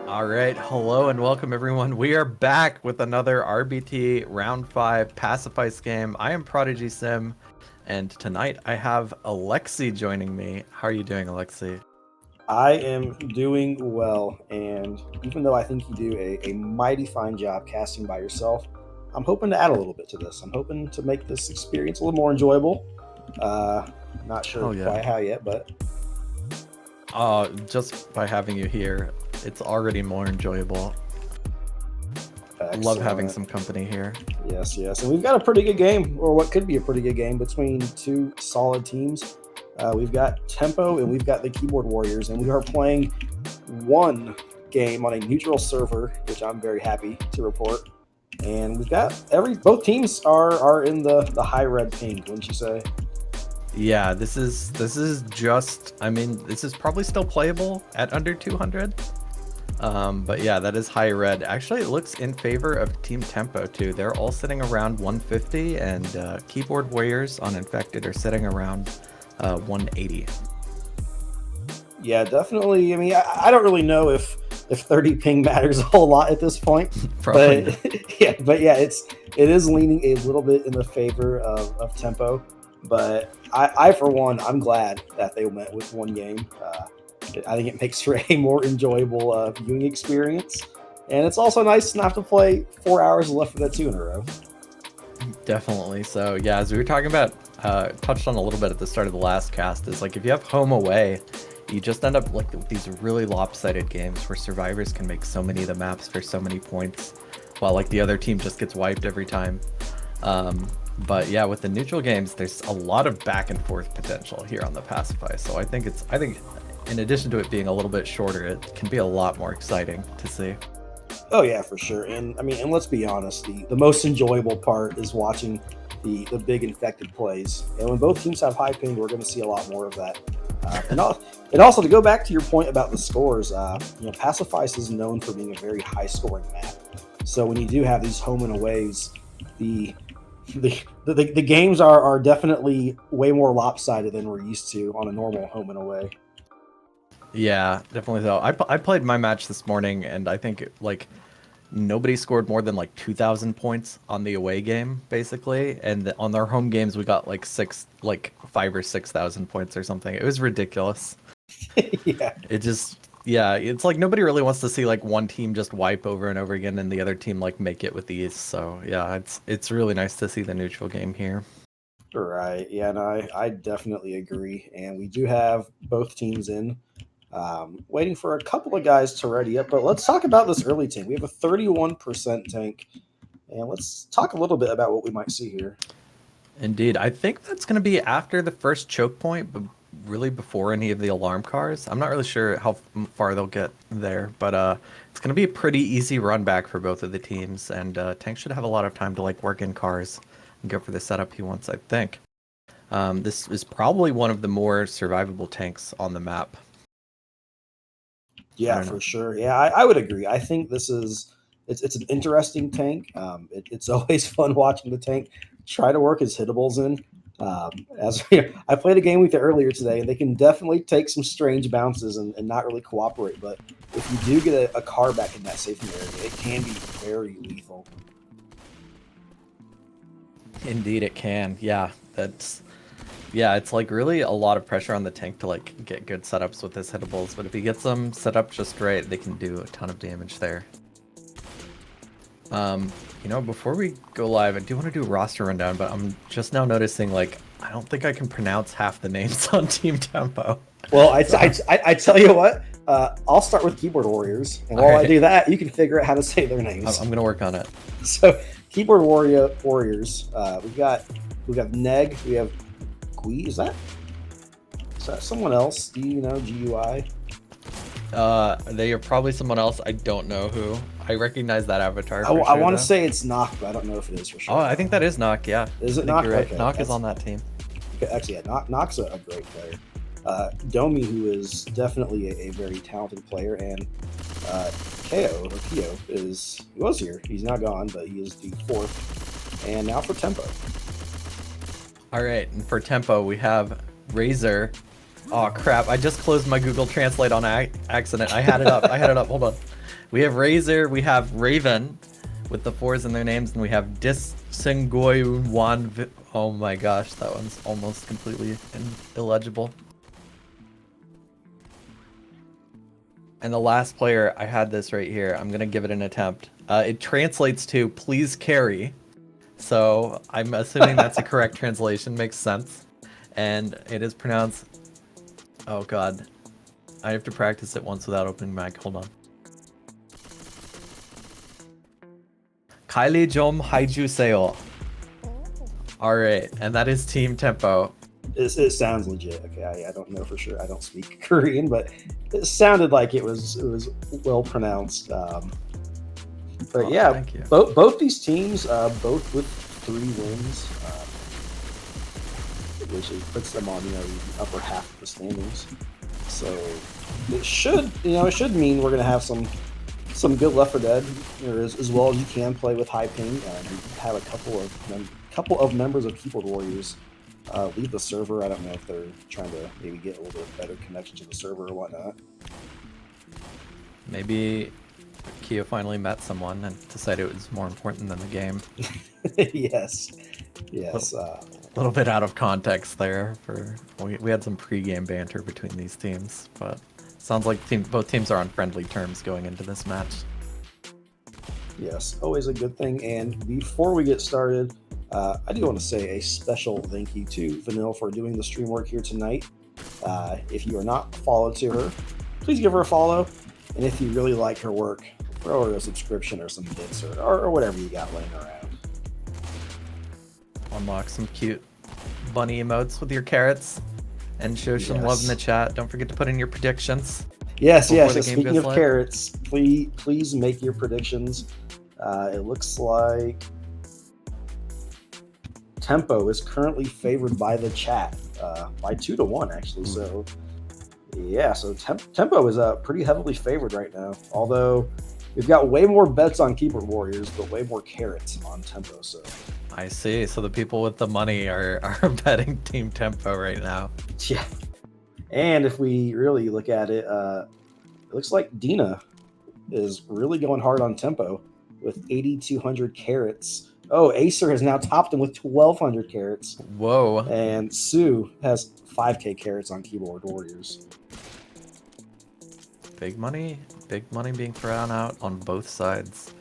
All right, hello and welcome everyone. We are back with another RBT Round 5 Passifice game. I am Prodigy Sim, and tonight I have Alexi joining me. How are you doing, Alexi? I am doing well, and even though I think you do a mighty fine job casting by yourself, I'm hoping to add a little bit to this. I'm hoping to make this experience a little more enjoyable. Uh, Not sure Oh yeah. quite how yet, but Just by having you here, it's already more enjoyable. Love having excellent. some company here. Yes, yes. And we've got a pretty good game, or what could be a pretty good game, between two solid teams. We've got Tempo and we've got the Keyboard Warriors, and we are playing one game on a neutral server, which I'm very happy to report. And we've got both teams are in the high red pink, wouldn't you say? Yeah, this is just this is probably still playable at under 200. But yeah, that is high red. Actually, it looks in favor of Team Tempo too. They're all sitting around 150, and Keyboard Warriors on Infected are sitting around 180. Yeah, definitely. I mean, I don't really know if 30 ping matters a whole lot at this point, Probably not. but yeah, it is leaning a little bit in the favor of Tempo. But I for one, I'm glad that they went with one game. I think it makes for a more enjoyable viewing experience, and it's also nice not to play 4 hours left for that two in a row. Definitely. So yeah, as we were talking about, touched on a little bit at the start of the last cast, is like if you have home away, you just end up like with these really lopsided games where survivors can make so many of the maps for so many points, while like the other team just gets wiped every time. But yeah, with the neutral games, there's a lot of back and forth potential here on the Pacify. So I think in addition to it being a little bit shorter, it can be a lot more exciting to see. Oh yeah, for sure. And I mean, and let's be honest, the most enjoyable part is watching the big infected plays. And when both teams have high ping, we're going to see a lot more of that. And also to go back to your point about the scores, Pacifice is known for being a very high scoring map. So when you do have these home and aways, the the games are definitely way more lopsided than we're used to on a normal home and away. Yeah, definitely so. I played my match this morning, and I think like nobody scored more than like 2,000 points on the away game, basically. And on our home games, we got like 5 or 6,000 points or something. It was ridiculous. Yeah. It just, yeah, it's like nobody really wants to see like one team just wipe over and over again, and the other team like make it with ease. So yeah, it's really nice to see the neutral game here. Right. Yeah, no, I definitely agree. And we do have both teams in. Waiting for a couple of guys to ready up, but let's talk about this early tank. We have a 31% tank, and let's talk a little bit about what we might see here. Indeed, I think that's going to be after the first choke point, but really before any of the alarm cars. I'm not really sure how far they'll get there, but it's going to be a pretty easy run back for both of the teams, and Tank should have a lot of time to like work in cars and go for the setup he wants, I think. This is probably one of the more survivable tanks on the map. I Yeah, don't for know. sure. Yeah, I would agree. I think this is it's an interesting tank. It's always fun watching the tank try to work his hitables in. As I played a game with it earlier today, and they can definitely take some strange bounces and not really cooperate. But if you do get a car back in that safety area, it can be very lethal. Indeed, it can. Yeah, it's like really a lot of pressure on the tank to like get good setups with his hitables, but if he gets them set up just right, they can do a ton of damage there. Before we go live, I do want to do a roster rundown, but I'm just now noticing like I don't think I can pronounce half the names on Team Tempo. Well, So, I tell you what, I'll start with Keyboard Warriors, and all while I right, do that, you can figure out how to say their names. I'm gonna work on it. So, Warriors, we've got Neg, we have Gui. Is that someone else? Do you know GUI? They are probably someone else. I don't know who. I recognize that avatar I, for I sure, want to though. say it's Knock, but I don't know if it is for Oh, sure. I think that is Knock. Yeah, Is I it think Knock? you're right. Okay, Knock is on that team. actually, yeah. Knock's a great player. Domi, who is definitely a very talented player, and KO or Kyo he was here. He's now gone, but he is the fourth. And now for Tempo. All right, and for Tempo, we have Razor. Oh crap! I just closed my Google Translate on accident. I had it up. Hold on. We have Razor, we have Raven with the 4s in their names, and we have Dissengoyuan. Oh my gosh, that one's almost completely illegible. And the last player, I had this right here. I'm gonna give it an attempt. It translates to "please carry," so I'm assuming that's a correct translation. Makes sense, and it is pronounced. Oh God, I have to practice it once without opening mic. Hold on. Kaili Jom Haiju Seo. Alright, and that is Team Tempo. It sounds legit. Okay, I don't know for sure. I don't speak Korean, but it sounded like it was well pronounced. But yeah, thank you. both these teams, both with 3 wins, which puts them on the upper half of the standings. So it should mean we're gonna have some good Left 4 Dead, or as well as you can play with high ping. You have a couple of members of Keyboard Warriors leave the server. I don't know if they're trying to maybe get a little bit better connection to the server or whatnot. Maybe Kyo finally met someone and decided it was more important than the game. Yes. A little bit out of context there. We had some pre-game banter between these teams, but sounds like both teams are on friendly terms going into this match. Yes, always a good thing. And before we get started, I do want to say a special thank you to Vanille for doing the stream work here tonight. If you are not followed to her, please give her a follow. And if you really like her work, throw her a subscription or some bits or whatever you got laying around. Unlock some cute bunny emotes with your carrots and show some love in the chat. Don't forget to put in your predictions. Yes. Speaking of carrots, please make your predictions. It looks like Tempo is currently favored by the chat by 2-1 actually. So yeah, so Tempo is pretty heavily favored right now. Although we've got way more bets on Keyboard Warriors, but way more carrots on Tempo. So I see. So the people with the money are betting Team Tempo right now. Yeah. And if we really look at it, it looks like Dina is really going hard on Tempo with 8,200 carrots. Oh, Acer has now topped him with 1,200 carrots. Whoa. And Sue has 5K carrots on Keyboard Warriors. Big money being thrown out on both sides.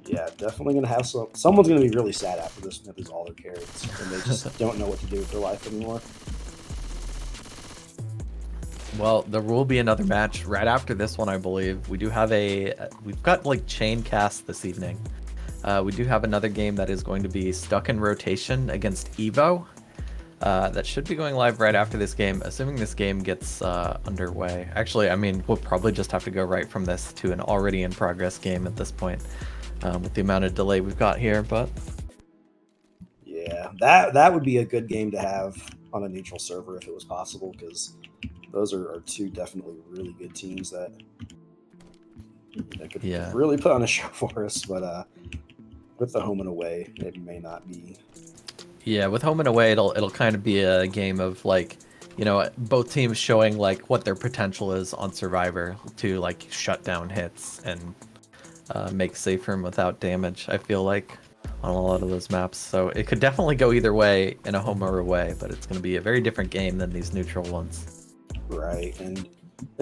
Yeah, definitely going to have someone's going to be really sad after this and lose all their carrots. And they just don't know what to do with their life anymore. Well, there will be another match right after this one, I believe. We've got like chain cast this evening. We do have another game that is going to be stuck in rotation against Evo. That should be going live right after this game, assuming this game gets underway. Actually, I mean, we'll probably just have to go right from this to an already in progress game at this point, with the amount of delay we've got here. But yeah, that would be a good game to have on a neutral server if it was possible, because those are 2 definitely really good teams that could really put on a show for us. But with the home and away, it may not be. Yeah, with home and away, it'll kind of be a game of like, both teams showing like what their potential is on Survivor to like shut down hits and make safe room without damage. I feel like on a lot of those maps, so it could definitely go either way in a home or away, but it's going to be a very different game than these neutral ones. Right, and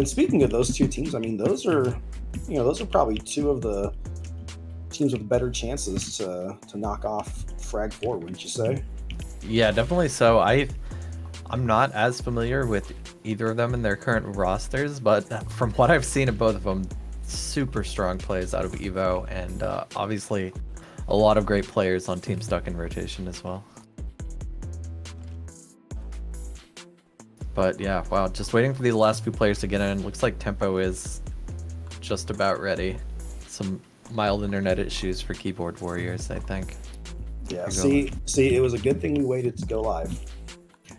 speaking of those 2 teams, I mean, those are probably 2 of the teams with better chances to knock off Frag 4, wouldn't you say? Yeah, definitely. So I'm not as familiar with either of them in their current rosters, but from what I've seen of both of them, super strong plays out of Evo, and obviously a lot of great players on Team Stuck in Rotation as well. But yeah, wow, just waiting for these last few players to get in. Looks like Tempo is just about ready. Some mild internet issues for Keyboard Warriors, I think. Yeah, see, it was a good thing we waited to go live.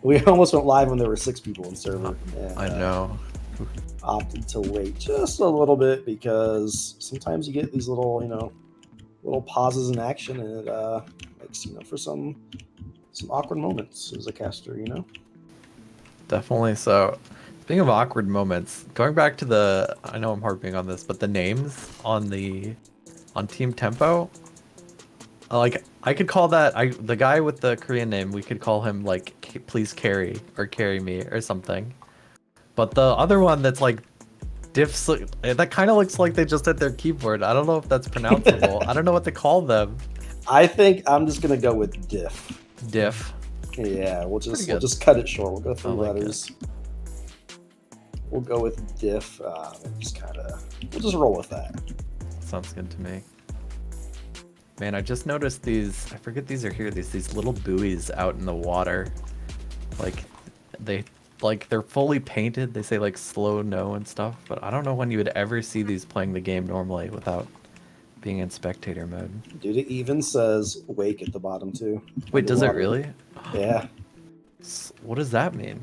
We almost went live when there were 6 people in server. And, I know. Opted to wait just a little bit because sometimes you get these little pauses in action, and it makes for some awkward moments as a caster. Definitely. So Speaking of awkward moments, going back to the, I know I'm harping on this, but the names on Team Tempo, like I could call that the guy with the Korean name, we could call him like please carry or carry me or something. But the other one that's like diffs, that kind of looks like they just hit their keyboard. I don't know if that's pronounceable. I don't know what to call them. I think I'm just gonna go with diff. Diff. Yeah, we'll just cut it short. We'll go through like letters. We'll go with diff. We'll just roll with that. Sounds good to me. Man, I just noticed these, I forget these are here, these little buoys out in the water. Like, they're fully painted. They say like slow no and stuff, but I don't know when you would ever see these playing the game normally without being in spectator mode. Dude, it even says wake at the bottom too. Wait, does it really? Yeah. What does that mean?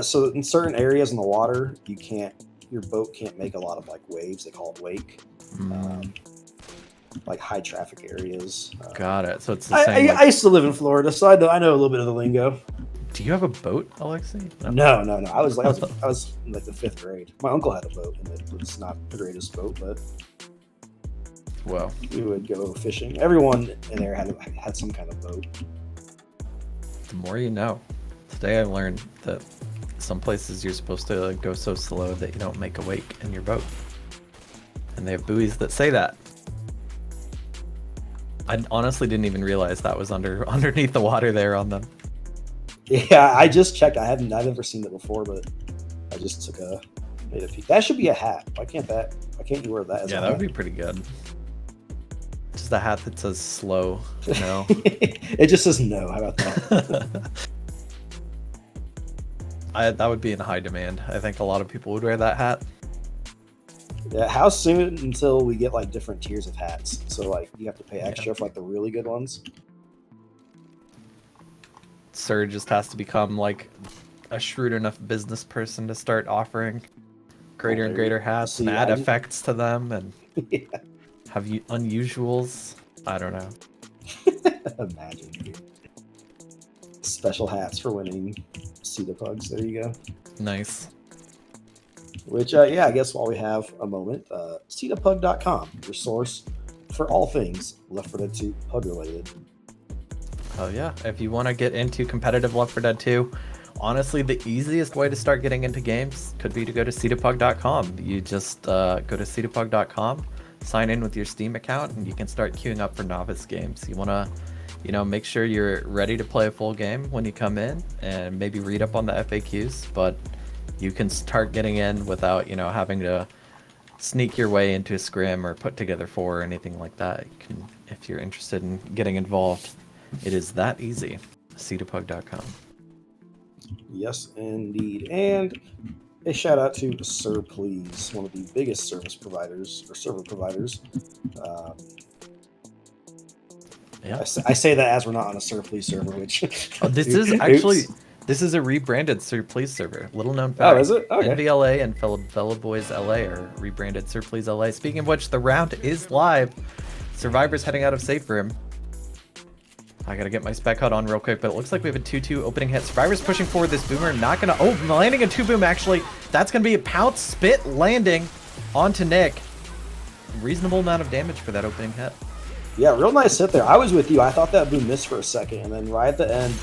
So in certain areas in the water, your boat can't make a lot of like waves. They call it wake. Like high traffic areas. Got it. So it's the same. I used to live in Florida, so I know a little bit of the lingo. Do you have a boat, Alexi? No. I was in like the 5th grade. My uncle had a boat, and it was not the greatest boat, but well, we would go fishing. Everyone in there had some kind of boat. The more you know. Today I learned that some places you're supposed to go so slow that you don't make a wake in your boat. And they have buoys that say that. I honestly didn't even realize that was underneath the water there on them. Yeah, I just checked. I've never seen it before, but I just made a peek. That should be a hat. Why can't you wear that as a hat? Yeah, that would be pretty good. Just a hat that says slow, no. It just says no. How about that? That would be in high demand. I think a lot of people would wear that hat. Yeah, how soon until we get like different tiers of hats? So like you have to pay extra for like the really good ones. Sir just has to become like a shrewd enough business person to start offering greater and greater hats and add effects to them and have unusuals. I don't know. Imagine, dude. Special hats for winning Cedar Pugs. There you go. Nice. Which, I guess while we have a moment, CEDAPug.com, your source for all things Left 4 Dead 2 pug related. Oh yeah, if you want to get into competitive Left 4 Dead 2, honestly, the easiest way to start getting into games could be to go to CEDAPug.com. You just go to CEDAPug.com, sign in with your Steam account, and you can start queuing up for novice games. You want to, make sure you're ready to play a full game when you come in, and maybe read up on the FAQs, but you can start getting in without, having to sneak your way into a scrim or put together 4 or anything like that. You can, if you're interested in getting involved, it is that easy. CEDAPug.com. Yes, indeed. And a shout out to Sir Please, one of the biggest server providers. Yeah. I say that as we're not on a Sir Please server, which This is a rebranded Sir Please server. Little known fact. Oh, is it? Okay. NVLA and Fellow Boys LA are rebranded Sir Please LA. Speaking of which, the round is live. Survivor's heading out of safe room. I gotta get my spec HUD on real quick, but it looks like we have a 2-2 opening hit. Survivor's pushing forward this boomer. Not gonna... Oh, landing a 2-boom, actually. That's gonna be a pounce spit landing onto Nick. Reasonable amount of damage for that opening hit. Yeah, real nice hit there. I was with you. I thought that boom missed for a second, and then right at the end,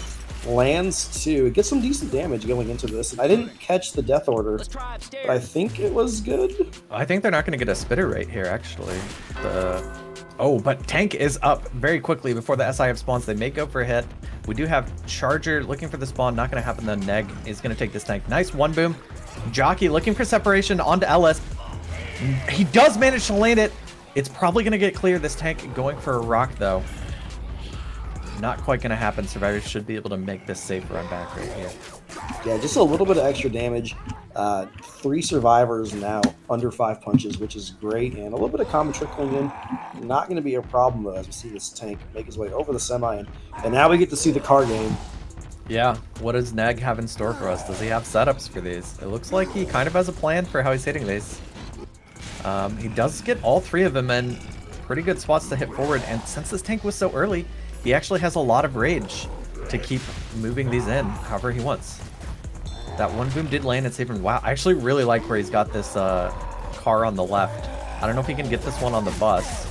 lands to get some decent damage going into this. I didn't catch the death order, but I think it was good. I think they're not going to get a spitter right here, actually. Oh, but tank is up very quickly before the SIF spawns. They may go for a hit. We do have Charger looking for the spawn. Not going to happen. The Neg is going to take this tank. Nice one boom. Jockey looking for separation onto LS. He does manage to land it. It's probably going to get clear. This tank going for a rock, though. Not quite going to happen. Survivors should be able to make this safe run back right here. Yeah, just a little bit of extra damage. 3 survivors now under 5 punches, which is great. And a little bit of combo trickling in. Not going to be a problem, though, as we see this tank make his way over the semi. And now we get to see the car game. Yeah, what does Neg have in store for us? Does he have setups for these? It looks like he kind of has a plan for how he's hitting these. He does get all 3 of them in pretty good spots to hit forward. And since this tank was so early, he actually has a lot of rage to keep moving these in however he wants. That one boom did land and save him. Wow, I actually really like where he's got this car on the left. I don't know if he can get this one on the bus.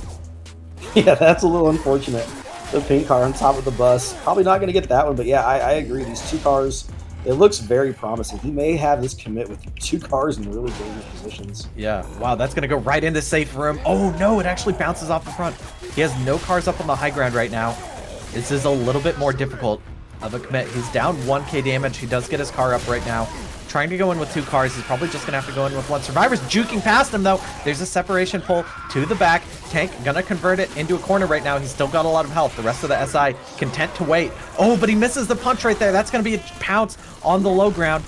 Yeah, that's a little unfortunate. The pink car on top of the bus. Probably not going to get that one, but yeah, I agree. These two cars, it looks very promising. He may have this commit with two cars in really dangerous positions. Yeah, wow, that's going to go right into safe room. Oh, no, it actually bounces off the front. He has no cars up on the high ground right now. This is a little bit more difficult of a commit. He's down 1k damage. He does get his car up right now. Trying to go in with two cars. He's probably just going to have to go in with one. Survivor's juking past him, though. There's a separation pull to the back. Tank going to convert it into a corner right now. He's still got a lot of health. The rest of the SI content to wait. Oh, but he misses the punch right there. That's going to be a pounce on the low ground.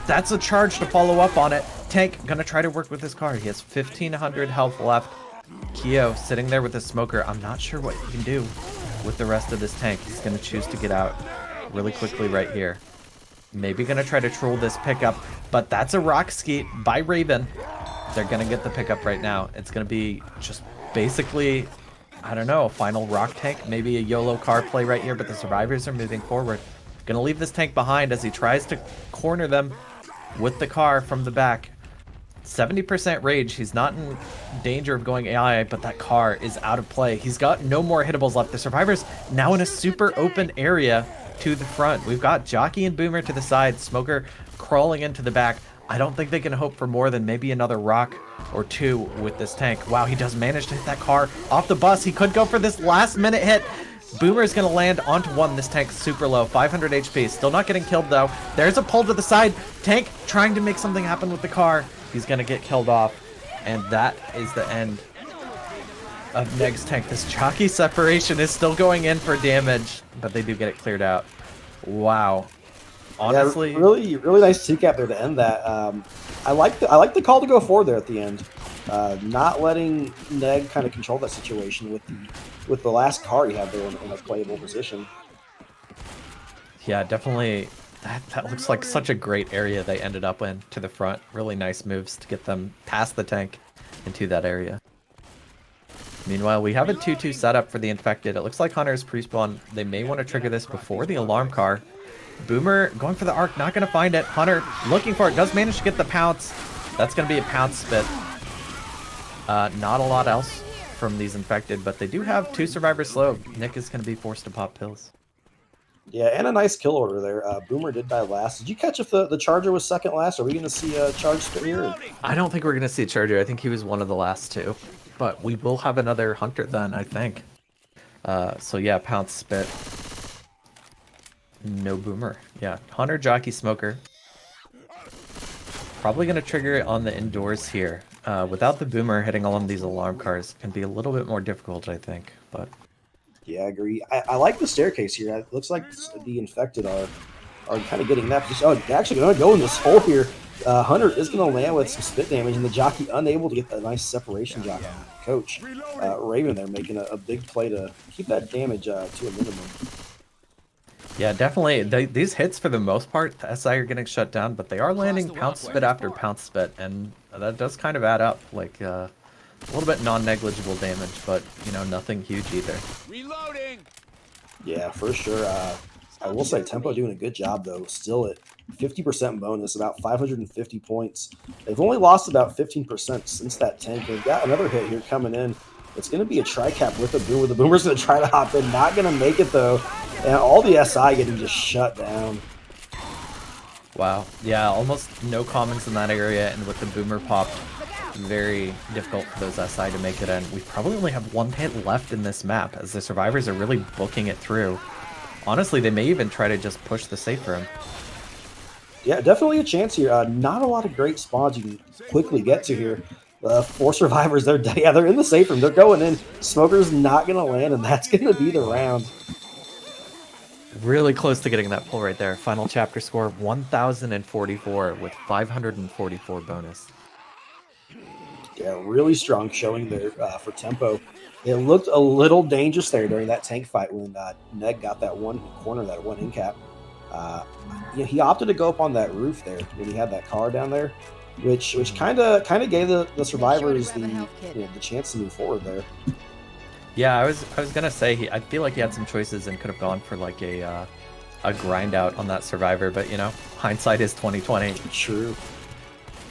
That's a charge to follow up on it. Tank going to try to work with his car. He has 1,500 health left. Keo sitting there with his smoker. I'm not sure what he can do with the rest of this tank. He's going to choose to get out really quickly right here. Maybe going to try to troll this pickup, but that's a rock skeet by Raven. They're going to get the pickup right now. It's going to be just basically, I don't know, a final rock tank, maybe a YOLO car play right here, but the survivors are moving forward. Going to leave this tank behind as he tries to corner them with the car from the back. 70% rage. He's not in danger of going AI, but that car is out of play. He's got no more hittables left. The survivors now in a super open area to the front. We've got Jockey and Boomer to the side, Smoker crawling into the back. I don't think they can hope for more than maybe another rock or two with this tank. Wow, he does manage to hit that car off the bus. He could go for this last minute hit. Boomer is going to land onto one. This tank's super low, 500 HP. Still not getting killed though. There's a pull to the side. Tank trying to make something happen with the car. He's going to get killed off. And that is the end of Neg's tank. This jockey separation is still going in for damage, but they do get it cleared out. Wow. Honestly, yeah, really nice two-cap there to end that. I like the call to go forward there at the end, not letting Neg kind of control that situation with the last car he had there in a playable position. Yeah, definitely. That looks like such a great area they ended up in to the front. Really nice moves to get them past the tank into that area. Meanwhile, we have a 2-2 setup for the infected. It looks like Hunter's pre-spawn. They may want to trigger this before the alarm car. Boomer going for the arc, not going to find it. Hunter looking for it, does manage to get the pounce. That's going to be a pounce spit. Not a lot else from these infected, but they do have two survivors slow. Nick is going to be forced to pop pills. Yeah, and a nice kill order there. Boomer did die last. Did you catch if the Charger was second last? Are we going to see a charge spit here? I don't think we're going to see a Charger. I think he was one of the last two. But we will have another Hunter then, I think. So yeah, pounce spit. No Boomer. Yeah, Hunter, Jockey, Smoker. Probably going to trigger it on the indoors here. Without the Boomer hitting all of these alarm cars can be a little bit more difficult, I think. But yeah, I agree. I like the staircase here. It looks like the infected are kind of getting that position. Oh, they're actually going to go in this hole here. Hunter is going to land with some spit damage, and the Jockey unable to get that nice separation job on Coach. Raven there making a big play to keep that damage to a minimum. yeah, definitely. These hits, for the most part, the SI are getting shut down, but they are landing pounce spit after pounce spit, and that does kind of add up. Like, a little bit non-negligible damage, but, you know, nothing huge either. Reloading. Yeah, for sure. I will say Tempo doing a good job, though. Still at 50% bonus, about 550 points. They've only lost about 15% since that tank. They've got another hit here coming in. It's going to be a tri-cap with a Boomer. The Boomer's going to try to hop in. Not going to make it, though. And all the SI getting just shut down. Wow. Yeah, almost no commons in that area, and with the Boomer popped, very difficult for those SI to make it in. We probably only have one hit left in this map, as the survivors are really booking it through. Honestly, they may even try to just push the safe room. Yeah, definitely a chance here. Not a lot of great spawns you can quickly get to here. 4 survivors, they're in the safe room. They're going in. Smoker's not going to land, and that's going to be the round. Really close to getting that pull right there. Final chapter score, 1,044 with 544 bonus. Yeah, really strong showing there for Tempo. It looked a little dangerous there during that tank fight when Ned got that one corner, that one in cap. He opted to go up on that roof there when he had that car down there, which kind of gave the survivors the chance to move forward there. Yeah, I was gonna say I feel like he had some choices and could have gone for like a a grind out on that survivor, but you know, hindsight is 2020. True.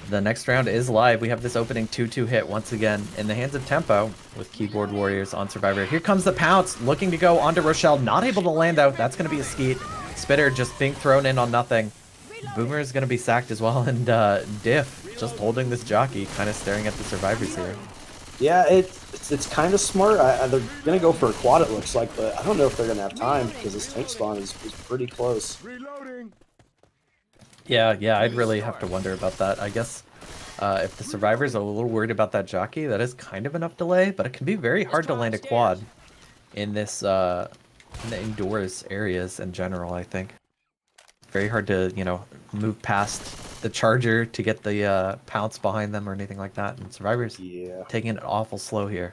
The next round is live. We have this opening 2-2 hit once again in the hands of Tempo with Keyboard Warriors on Survivor. Here comes the pounce, looking to go onto Rochelle. Not able to land out. That's going to be a skeet. Spitter just being thrown in on nothing. Boomer is going to be sacked as well, and Diff just holding this jockey, kind of staring at the survivors here. Yeah, it's kind of smart. They're going to go for a quad, it looks like, but I don't know if they're going to have time because this tank spawn is pretty close. Yeah, I'd really have to wonder about that. I guess if the survivors are a little worried about that jockey, that is kind of enough delay, but it can be very hard to land a quad in this in the indoors areas in general, I think. Very hard to, you know, move past the charger to get the pounce behind them or anything like that. And survivors taking it awful slow here.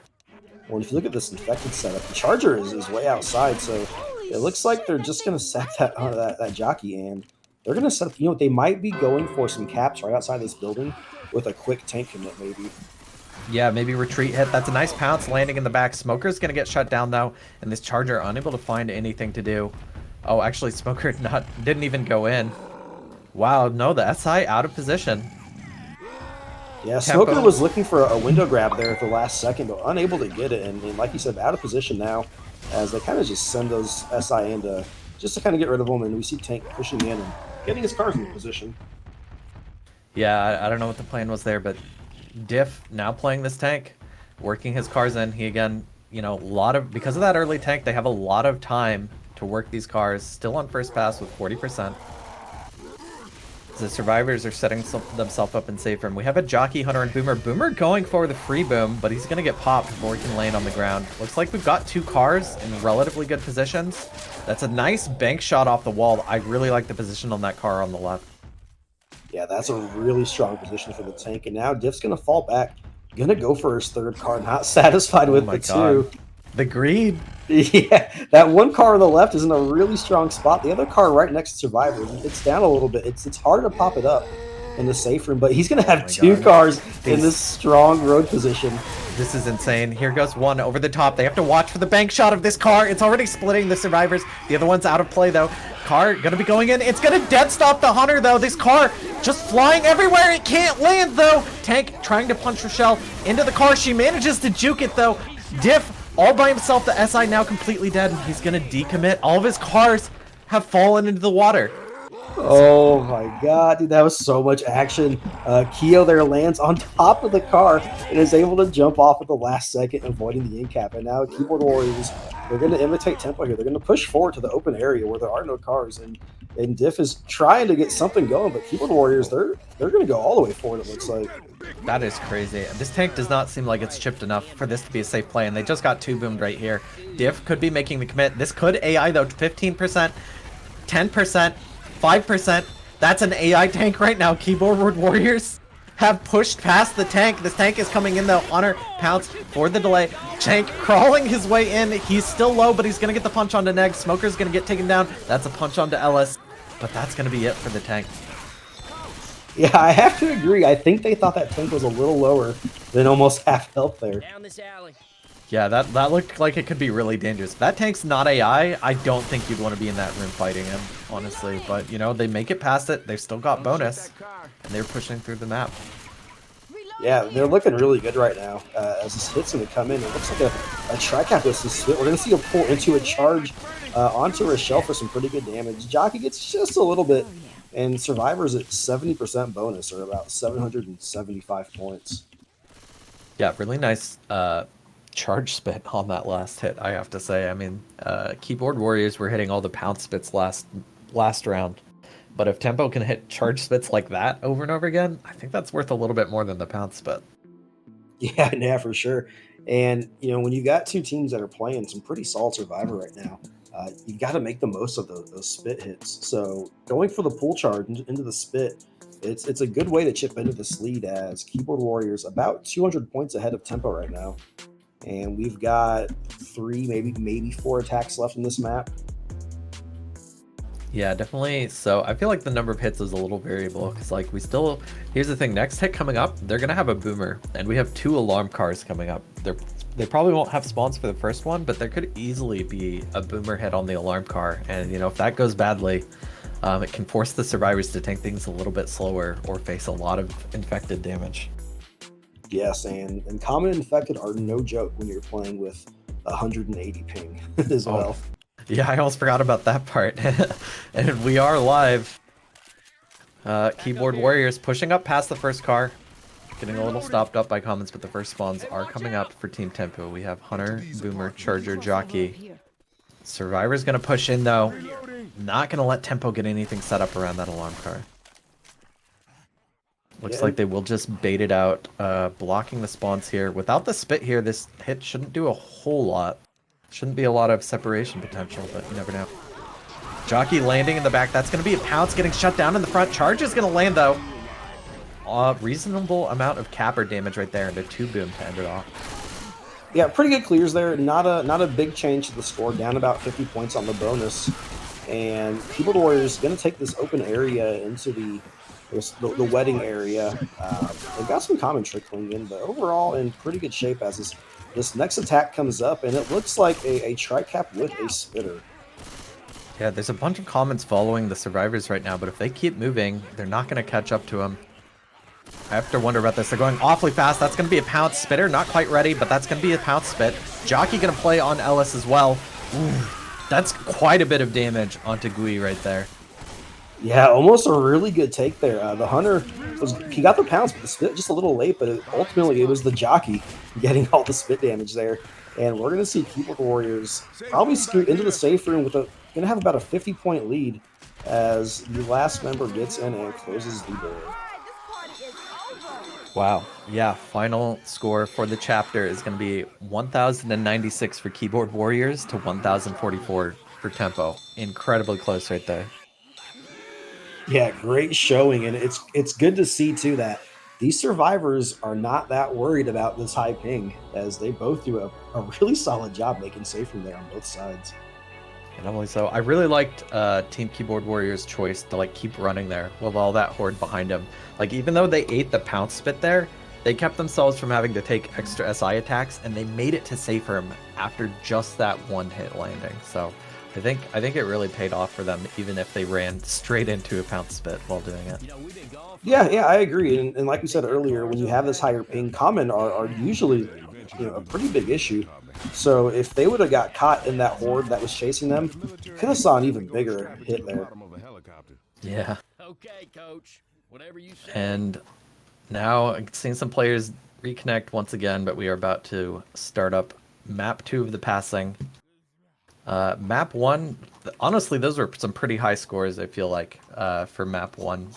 Well, if you look at this infected setup, the charger is way outside, so it looks like they're just going to sack that jockey, and they're going to set up, you know, they might be going for some caps right outside this building with a quick tank commit, maybe. Yeah, maybe retreat hit. That's a nice pounce landing in the back. Smoker's going to get shut down, though, and this charger unable to find anything to do. Oh, actually, Smoker didn't even go in. Wow, no, the SI out of position. Yeah, Smoker was looking for a window grab there at the last second, but unable to get it. And like you said, out of position now, as they kind of just send those SI in just to kind of get rid of them. And we see Tank pushing in and getting his cars in position. Yeah, I don't know what the plan was there, but Diff now playing this tank, working his cars in. He again, you know, because of that early tank, they have a lot of time to work these cars. Still on first pass with 40%. The survivors are setting themselves up in safe room. We have a jockey, Hunter, and Boomer. Boomer going for the free boom, but he's going to get popped before he can land on the ground. Looks like we've got two cars in relatively good positions. That's a nice bank shot off the wall. I really like the position on that car on the left. Yeah, that's a really strong position for the tank. And now Diff's going to fall back. Going to go for his third car. Not satisfied with the two. The greed. Yeah, that one car on the left is in a really strong spot. The other car right next to Survivor, it's down a little bit. It's hard to pop it up in the safe room, but he's going to have two cars in this strong road position. This is insane. Here goes one over the top. They have to watch for the bank shot of this car. It's already splitting the survivors. The other one's out of play, though. Car going to be going in. It's going to dead stop the Hunter, though. This car just flying everywhere. It can't land, though. Tank trying to punch Rochelle into the car. She manages to juke it, though. Diff all by himself. The SI now completely dead, and he's going to decommit. All of his cars have fallen into the water. Oh my god, dude, that was so much action. Keo there lands on top of the car and is able to jump off at the last second, avoiding the in-cap. And now Keyboard Warriors, they're going to imitate tempo here. They're going to push forward to the open area where there are no cars. And Diff is trying to get something going, but Keyboard Warriors, they're going to go all the way forward, it looks like. That is crazy. This tank does not seem like it's chipped enough for this to be a safe play, and they just got two boomed right here. Diff could be making the commit. This could AI, though, 15%, 10%. 5%. That's an AI tank right now. Keyboard Warriors have pushed past the tank. This tank is coming in, though. Honor pounce for the delay. Tank crawling his way in. He's still low, but he's going to get the punch onto Neg. Smoker's going to get taken down. That's a punch onto Ellis, but that's going to be it for the tank. Yeah, I have to agree. I think they thought that tank was a little lower than almost half health there. Down this alley. Yeah, that looked like it could be really dangerous. If that tank's not AI, I don't think you'd want to be in that room fighting him, honestly. But, you know, they make it past it. They've still got bonus, and they're pushing through the map. Yeah, they're looking really good right now. As this hit's going to come in, it looks like a tri-cap with this hit. We're going to see a pull into a charge onto Rochelle for some pretty good damage. Jockey gets just a little bit, and Survivor's at 70% bonus, or about 775 points. Yeah, really nice charge spit on that last hit, I have to say. I mean, Keyboard Warriors were hitting all the pounce spits last round, but if Tempo can hit charge spits like that over and over again, I think that's worth a little bit more than the pounce spit. Yeah, for sure. And you know, when you got two teams that are playing some pretty solid Survivor right now, you got to make the most of those spit hits. So going for the pull charge into the spit, it's a good way to chip into this lead, as Keyboard Warriors about 200 points ahead of Tempo right now. And we've got 3, maybe 4 attacks left in this map. Yeah, definitely. So I feel like the number of hits is a little variable because, like, we still. Here's the thing: next hit coming up, they're gonna have a boomer, and we have two alarm cars coming up. They probably won't have spawns for the first one, but there could easily be a boomer hit on the alarm car, and if that goes badly, it can force the survivors to tank things a little bit slower or face a lot of infected damage. Yes, and common infected are no joke when you're playing with 180 ping as Oh, well. yeah, I almost forgot about that part. And we are live. Keyboard Warriors pushing up past the first car. Getting a little stopped up by comments, but the first spawns are coming up for Team Tempo. We have Hunter, Boomer, Charger, Jockey. Survivor's gonna push in though. Not gonna let Tempo get anything set up around that alarm car. Looks Yeah, like they will just bait it out, blocking the spawns here. Without the spit here, this hit shouldn't do a whole lot. Shouldn't be a lot of separation potential, but you never know. Jockey landing in the back. That's going to be a pounce getting shut down in the front. Charge is going to land, though. Reasonable amount of capper damage right there, and a 2-boom to end it off. yeah, pretty good clears there. Not a big change to the score. Down about 50 points on the bonus, and Keyboard Warriors going to take this open area into the wedding area. They've got some common trickling in, but overall in pretty good shape as this next attack comes up, and it looks like a tri-cap with a spitter. Yeah, there's a bunch of comments following the survivors right now, but if they keep moving, they're not going to catch up to them. I have to wonder about this. They're going awfully fast. That's going to be a pounce spitter. Not quite ready, but that's going to be a pounce spit. Jockey going to play on Ellis as well. Ooh, that's quite a bit of damage onto Gui right there. Yeah, almost a really good take there. The hunter he got the pounce, but the spit just a little late. But ultimately, it was the jockey getting all the spit damage there, and we're gonna see Keyboard Warriors probably scoot into the safe room with gonna have about a 50-point lead as the last member gets in and closes the door. Wow. Yeah, final score for the chapter is going to be 1,096 for Keyboard Warriors to 1,044 for Tempo. Incredibly close right there. Yeah, great showing, and it's good to see too that these survivors are not that worried about this high ping as they both do a really solid job making safe from there on both sides. And only so, I really liked Team Keyboard Warriors' choice to like keep running there with all that horde behind them. Like even though they ate the pounce spit there, they kept themselves from having to take extra SI attacks, and they made it to safe room after just that one hit landing. So I think it really paid off for them, even if they ran straight into a pounce spit while doing it. Yeah, I agree. And like we said earlier, when you have this higher ping, common are usually a pretty big issue. So if they would have got caught in that horde that was chasing them, you could have saw an even bigger hit there. Yeah. Okay, coach. Whatever you say. And now seeing some players reconnect once again, but we are about to start up map 2 of the passing. Map 1, honestly, those were some pretty high scores, I feel like, for map 1.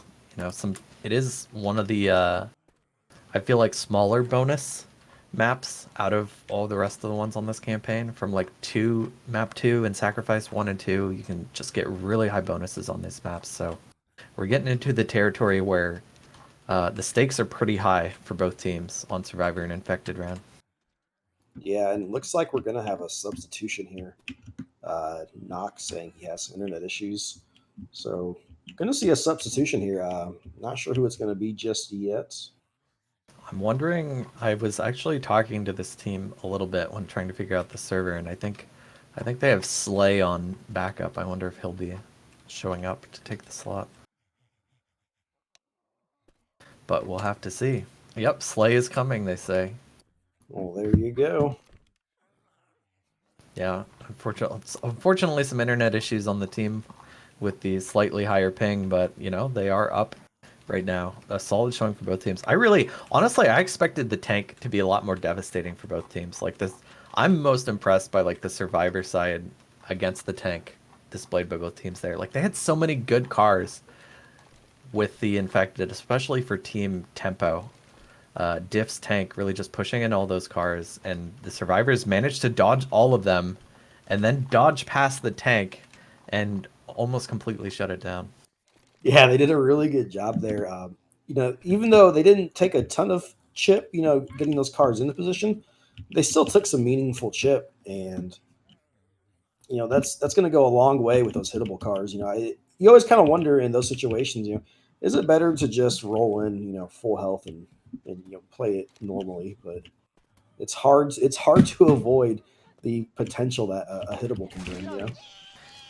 It is one of the, I feel like, smaller bonus maps out of all the rest of the ones on this campaign. From like map 2 and Sacrifice 1 and 2, you can just get really high bonuses on these maps. So we're getting into the territory where the stakes are pretty high for both teams on Survivor and Infected round. Yeah, and it looks like we're gonna have a substitution here. Knox saying he has some internet issues, so gonna see a substitution here. Not sure who it's gonna be just yet. I'm wondering, I was actually talking to this team a little bit when trying to figure out the server, and I think they have Slay on backup. I wonder if he'll be showing up to take the slot. But we'll have to see. Yep, Slay is coming, they say. Well, there you go. Yeah, unfortunately some internet issues on the team with the slightly higher ping, but they are up right now. A solid showing for both teams. Honestly, I expected the tank to be a lot more devastating for both teams. Like this, I'm most impressed by like the survivor side against the tank displayed by both teams there. Like they had so many good cars with the infected, especially for Team Tempo. Diff's tank really just pushing in all those cars, and the survivors managed to dodge all of them and then dodge past the tank and almost completely shut it down. Yeah, they did a really good job there. Even though they didn't take a ton of chip, getting those cars into position, they still took some meaningful chip, and that's going to go a long way with those hittable cars. you always kind of wonder in those situations, is it better to just roll in, full health and play it normally? But it's hard to avoid the potential that a hittable can bring.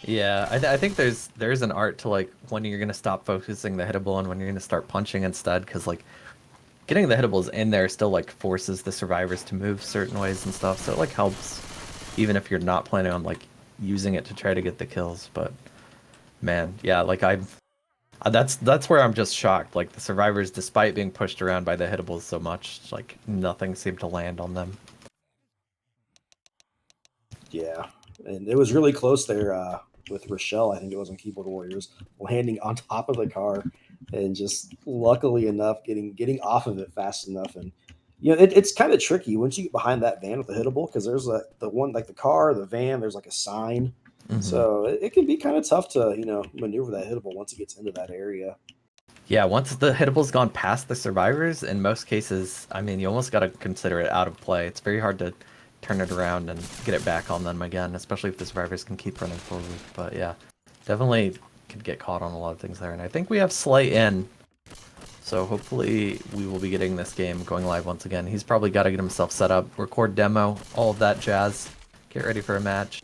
Yeah, I think there's an art to like when you're gonna stop focusing the hittable and when you're gonna start punching instead, because like getting the hittables in there still like forces the survivors to move certain ways and stuff, so it like helps even if you're not planning on like using it to try to get the kills. But man, yeah, like that's where I'm just shocked. Like the survivors, despite being pushed around by the hittables so much, like nothing seemed to land on them. Yeah, and it was really close there with Rochelle. I think it was on Keyboard Warriors landing on top of the car, and just luckily enough getting off of it fast enough. And it's kind of tricky once you get behind that van with the hittable because there's the one like the car, the van. There's like a sign, Hmm. so it can be kind of tough to maneuver that hittable once it gets into that area. Yeah, once the hittable's gone past the survivors, in most cases, I mean, you almost got to consider it out of play. It's very hard to turn it around and get it back on them again, especially if the survivors can keep running forward. But yeah, definitely could get caught on a lot of things there. And I think we have Slay in, so hopefully we will be getting this game going live once again. He's probably got to get himself set up, record demo, all of that jazz, get ready for a match.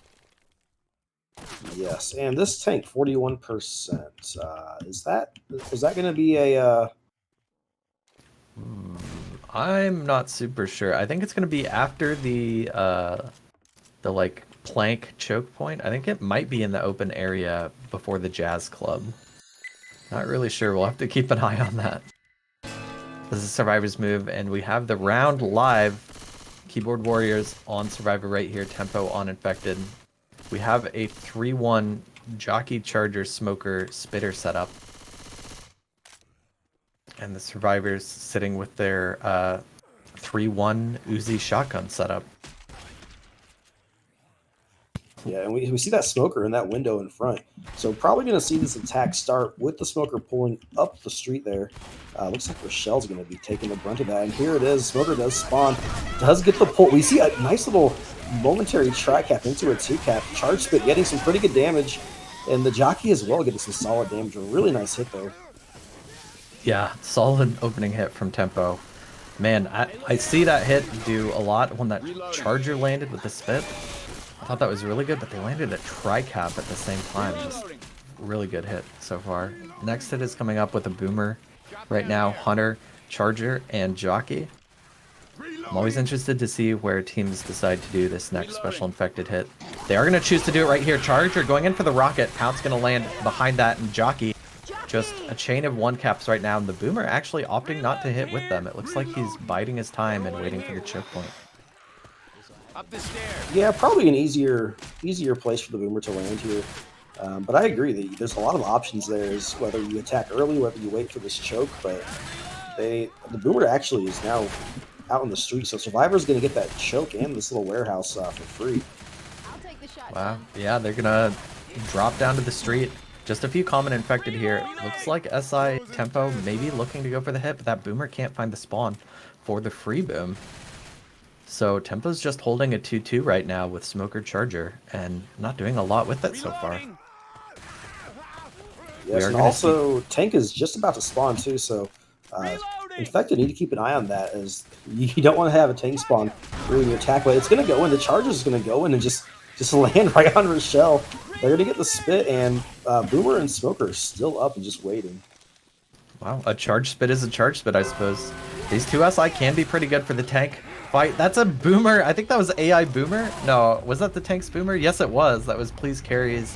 Yes, and this tank 41%. Is that going to be a I'm not super sure. I think it's gonna be after the like plank choke point. I think it might be in the open area before the jazz club. Not really sure. We'll have to keep an eye on that. This is Survivor's move, and we have the round live. Keyboard Warriors on Survivor right here. Tempo on Infected. We have a 3-1 Jockey Charger Smoker Spitter setup. And the Survivors sitting with their 3-1 Uzi shotgun setup. Yeah, and we see that smoker in that window in front. So probably going to see this attack start with the smoker pulling up the street there. Looks like Rochelle's going to be taking the brunt of that. And here it is. Smoker does spawn. Does get the pull. We see a nice little momentary tri-cap into a 2-cap. Charge spit getting some pretty good damage. And the jockey as well getting some solid damage. A really nice hit there. Yeah, solid opening hit from Tempo. Man, I see that hit do a lot when that Charger landed with the spit. I thought that was really good, but they landed a tri-cap at the same time. Just really good hit so far. Next hit is coming up with a Boomer right now. Hunter, Charger, and Jockey. I'm always interested to see where teams decide to do this next special infected hit. They are going to choose to do it right here. Charger going in for the rocket. Pound's going to land behind that, and Jockey just a chain of 1-caps right now. And the Boomer actually opting not to hit with them. It looks like he's biding his time and waiting for the choke point. Up the stairs. Yeah, probably an easier place for the Boomer to land here. But I agree that there's a lot of options there. Is whether you attack early, whether you wait for this choke. But the Boomer actually is now out in the street, so Survivor's going to get that choke and this little warehouse for free. Wow, yeah, they're gonna drop down to the street. Just a few common infected here. Looks like SI Tempo maybe looking to go for the hit, but that Boomer can't find the spawn for the free boom. So Tempo's just holding a 2-2 right now with Smoker Charger and not doing a lot with it so far. Yes, and also Tank is just about to spawn too, so Infected need to keep an eye on that, as you don't want to have a Tank spawn during your attack, but it's going to go in. The Charger's going to go in and just land right on Rochelle. They're going to get the spit, and Boomer and Smoker are still up and just waiting. Wow, a charge spit is a charge spit, I suppose. These two SI can be pretty good for the tank fight. That's a Boomer. I think that was AI Boomer. No, was that the tank's Boomer? Yes, it was. That was Please Carry's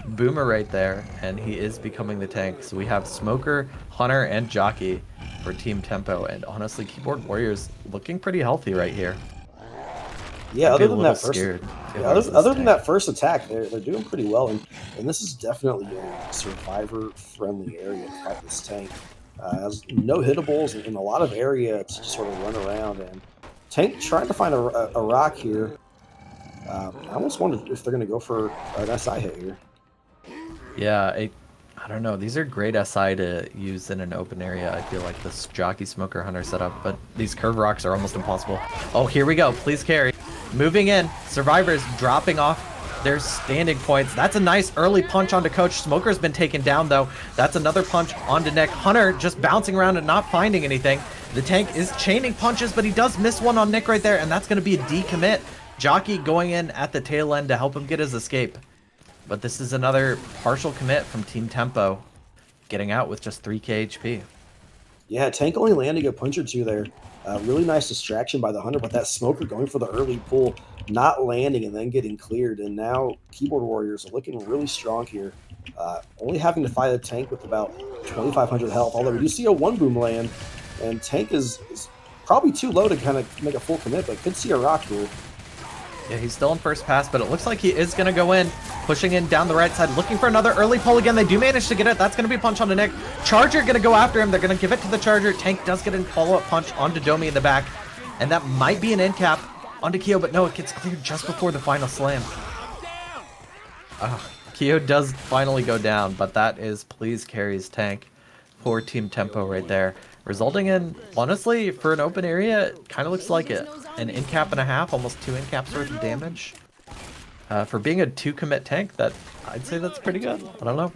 Boomer right there, and he is becoming the tank. So we have Smoker, Hunter, and Jockey for Team Tempo, and honestly, Keyboard Warriors looking pretty healthy right here. Yeah, I'd other than that first attack, they're doing pretty well, and this is definitely a survivor-friendly area to fight this tank. Has no hittables and a lot of area to just sort of run around, and Tank trying to find a rock here. I almost wonder if they're going to go for an SI hit here. Yeah, I don't know. These are great SI to use in an open area. I feel like this Jockey Smoker Hunter setup, but these curve rocks are almost impossible. Oh, here we go. Please carry. Moving in. Survivors dropping off There's standing points. That's a nice early punch onto Coach. Smoker's been taken down, though. That's another punch onto Nick. Hunter just bouncing around and not finding anything. The tank is chaining punches, but he does miss one on Nick right there, and that's going to be a decommit. Jockey going in at the tail end to help him get his escape. But this is another partial commit from Team Tempo, getting out with just 3k HP. Yeah, tank only landing a punch or two there. Really nice distraction by the Hunter, but that Smoker going for the early pull, not landing and then getting cleared. And now Keyboard Warriors are looking really strong here. Only having to fight a tank with about 2,500 health, although we do see a one boom land. And tank is probably too low to kind of make a full commit, but could see a rock here. Yeah, he's still in first pass, but it looks like he is going to go in, pushing in down the right side, looking for another early pull again. They do manage to get it. That's going to be a punch on the Nick. Charger going to go after him. They're going to give it to the Charger. Tank does get a follow-up punch onto Domi in the back, and that might be an end cap onto Kyo, but no, it gets cleared just before the final slam. Kyo does finally go down, but that is Please Carry's tank. Poor Team Tempo right there. Resulting in, honestly, for an open area, it kind of looks like an end cap and a half, almost 2 end caps worth of damage. For being a 2 commit tank, I'd say that's pretty good. I don't know.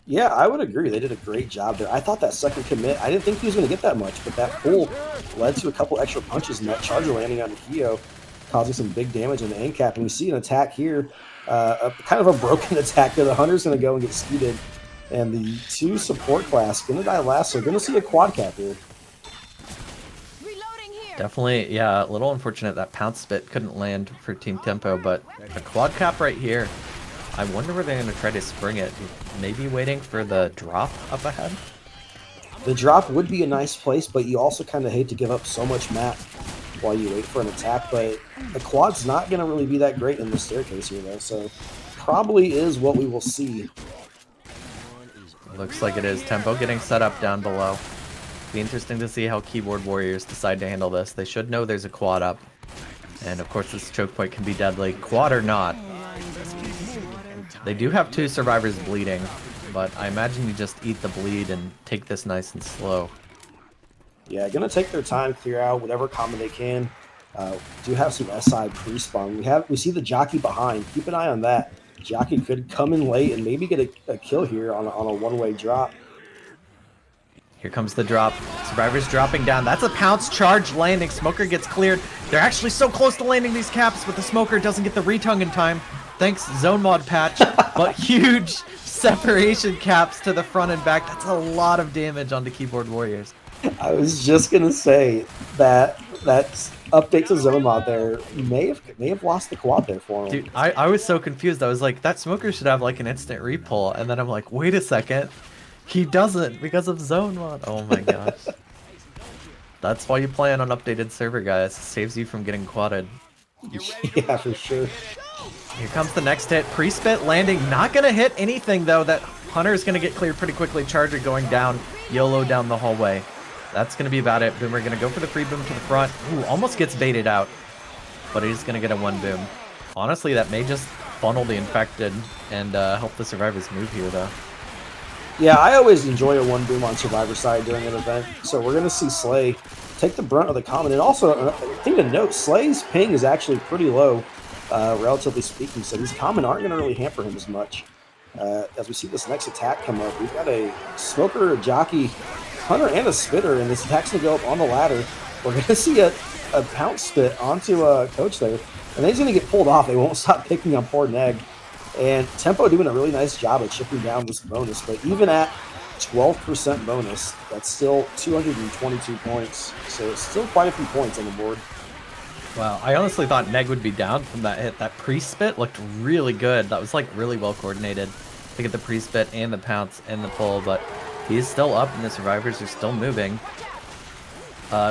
Yeah, I would agree. They did a great job there. I thought that second commit, I didn't think he was going to get that much, but that pull led to a couple extra punches, and that Charger landing on Kyo, causing some big damage in the end cap. And we see an attack here, kind of a broken attack there. The Hunter's going to go and get skeeted. And the 2 support class going to die last, so going to see a quad cap here. Definitely, yeah, a little unfortunate that Pounce Spit couldn't land for Team Tempo, but a quad cap right here. I wonder where they're going to try to spring it. Maybe waiting for the drop up ahead? The drop would be a nice place, but you also kind of hate to give up so much map while you wait for an attack. But the quad's not going to really be that great in the staircase here, though, so probably is what we will see. Looks like it is. Tempo getting set up down below. Be interesting to see how Keyboard Warriors decide to handle this. They should know there's a quad up. And of course this choke point can be deadly. Quad or not. They do have 2 survivors bleeding, but I imagine you just eat the bleed and take this nice and slow. Yeah, gonna take their time, clear out whatever combo they can. Do have some SI pre-spawn. We see the Jockey behind. Keep an eye on that. Jockey could come in late and maybe get a kill here on a one-way drop. Here comes the drop. Survivors dropping down. That's a Pounce charge landing. Smoker gets cleared. They're actually so close to landing these caps, but the Smoker doesn't get the retongue in time. Thanks, Zone Mod patch. But huge separation caps to the front and back. That's a lot of damage onto Keyboard Warriors. I was just gonna say that update to Zone Mod there may have lost the quad there for him. Dude, I was so confused. I was like, that Smoker should have like an instant repull, and then I'm like, wait a second, he doesn't because of Zone Mod. Oh my gosh. That's why you play on an updated server, guys. It saves you from getting quadded. Yeah, for sure. Here comes the next hit. Pre-spit landing. Not going to hit anything, though. That Hunter is going to get cleared pretty quickly. Charger going down. YOLO down the hallway. That's going to be about it. Boomer going to go for the free boom to the front. Ooh, almost gets baited out. But he's going to get a 1 boom. Honestly, that may just funnel the infected and help the survivors move here, though. Yeah, I always enjoy a 1 boom on Survivor side during an event. So we're going to see Slay take the brunt of the common. And also, a thing to note, Slay's ping is actually pretty low, relatively speaking. So these common aren't going to really hamper him as much. As we see this next attack come up, we've got a Smoker, a Jockey, Hunter, and a Spitter. And this attack's going to go up on the ladder. We're going to see a Pounce Spit onto Coach there. And then he's going to get pulled off. They won't stop picking on poor Neg. And Tempo doing a really nice job of chipping down this bonus. But even at 12% bonus, that's still 222 points. So it's still quite a few points on the board. Wow, I honestly thought Neg would be down from that hit. That pre-spit looked really good. That was like really well coordinated to get the pre-spit and the pounce and the pull, but he's still up and the survivors are still moving.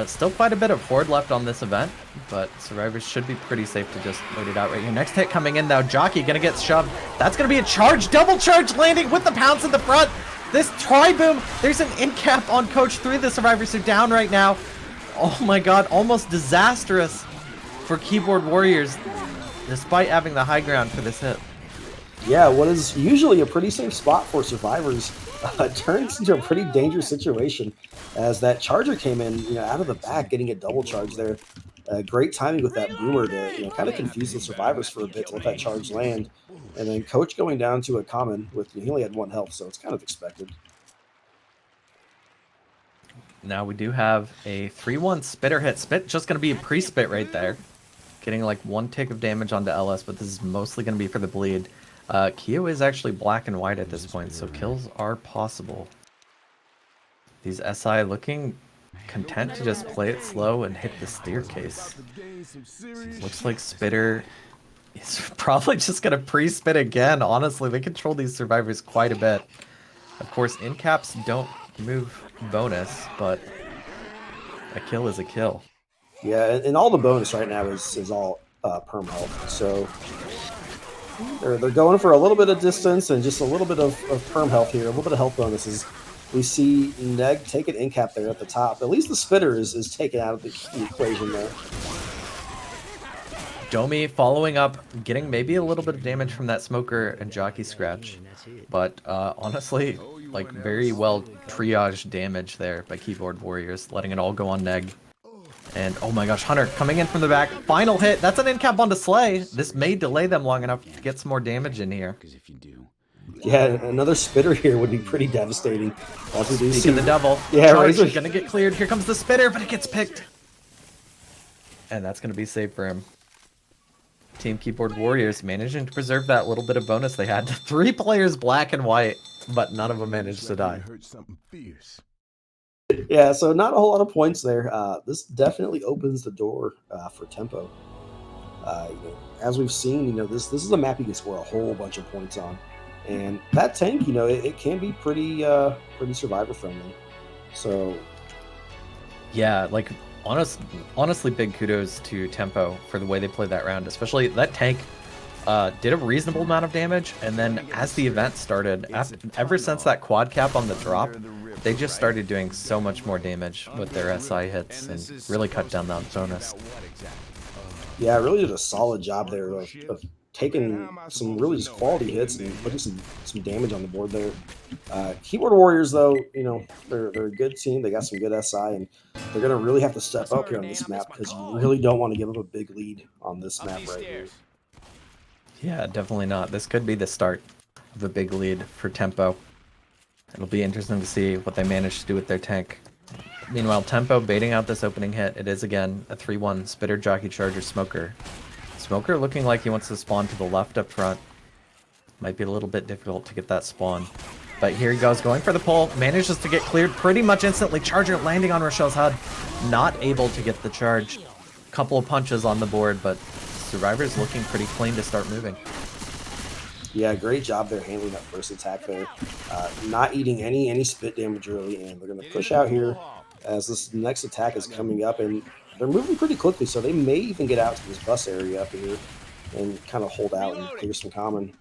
Still quite a bit of horde left on this event, but survivors should be pretty safe to just wait it out right here. Next hit coming in though, Jockey gonna get shoved. That's gonna be a charge, double charge landing with the pounce in the front. This tri-boom, there's an end cap on Coach 3. The survivors are down right now. Oh my god, almost disastrous for Keyboard Warriors, despite having the high ground for this hit. Yeah, what is usually a pretty safe spot for survivors turns into a pretty dangerous situation as that Charger came in, out of the back, getting a double charge there. Great timing with that boomer to kind of confuse the survivors for a bit to let that charge land, and then Coach going down to a common with he only had 1 health, so it's kind of expected. Now we do have a 3-1 spitter hit. Spit just going to be a pre-spit right there. Getting like 1 tick of damage onto LS, but this is mostly going to be for the bleed. Kyo is actually black and white at this point, so kills are possible. These SI looking content to just play it slow and hit the staircase. Looks like Spitter is probably just going to pre-spit again. Honestly, they control these survivors quite a bit. Of course, in-caps don't move bonus, but a kill is a kill. Yeah, and all the bonus right now is all perm health. So they're going for a little bit of distance and just a little bit of perm health here, a little bit of health bonuses. We see Neg take an in-cap there at the top. At least the Spitter is taken out of the equation there. Domi following up, getting maybe a little bit of damage from that smoker and jockey scratch. But honestly, like very well triaged damage there by Keyboard Warriors, letting it all go on Neg. And oh my gosh, Hunter coming in from the back. Final hit. That's an in-cap onto Slay. This may delay them long enough to get some more damage in here. Yeah, another Spitter here would be pretty devastating. Speaking the devil. Yeah, Razor's gonna get cleared. Here comes the Spitter, but it gets picked. And that's gonna be safe for him. Team Keyboard Warriors managing to preserve that little bit of bonus they had. 3 players black and white, but none of them managed to die. Yeah, so not a whole lot of points there. This definitely opens the door for tempo. As we've seen, this is a map you can score a whole bunch of points on, and that tank, it can be pretty survivor friendly. So, yeah, like honestly, big kudos to Tempo for the way they played that round. Especially that tank did a reasonable amount of damage, and then as the event started, ever since that quad cap on the drop, they just started doing so much more damage with their SI hits and really cut down that bonus. Yeah, really did a solid job there of taking some really just quality hits and putting some damage on the board there. Keyboard Warriors, though, they're a good team. They got some good SI, and they're going to really have to step up here on this map because you really don't want to give up a big lead on this map right here. Yeah, definitely not. This could be the start of a big lead for Tempo. It'll be interesting to see what they manage to do with their tank. Meanwhile, Tempo baiting out this opening hit. It is, again, a 3-1 Spitter, Jockey, Charger, Smoker. Smoker looking like he wants to spawn to the left up front. Might be a little bit difficult to get that spawn. But here he goes, going for the pull. Manages to get cleared pretty much instantly. Charger landing on Rochelle's HUD. Not able to get the charge. Couple of punches on the board, but Survivor's looking pretty clean to start moving. Yeah, great job there handling that first attack there. Not eating any spit damage really, and they're going to push out here as this next attack is coming up, and they're moving pretty quickly, so they may even get out to this bus area up here and kind of hold out and clear some common.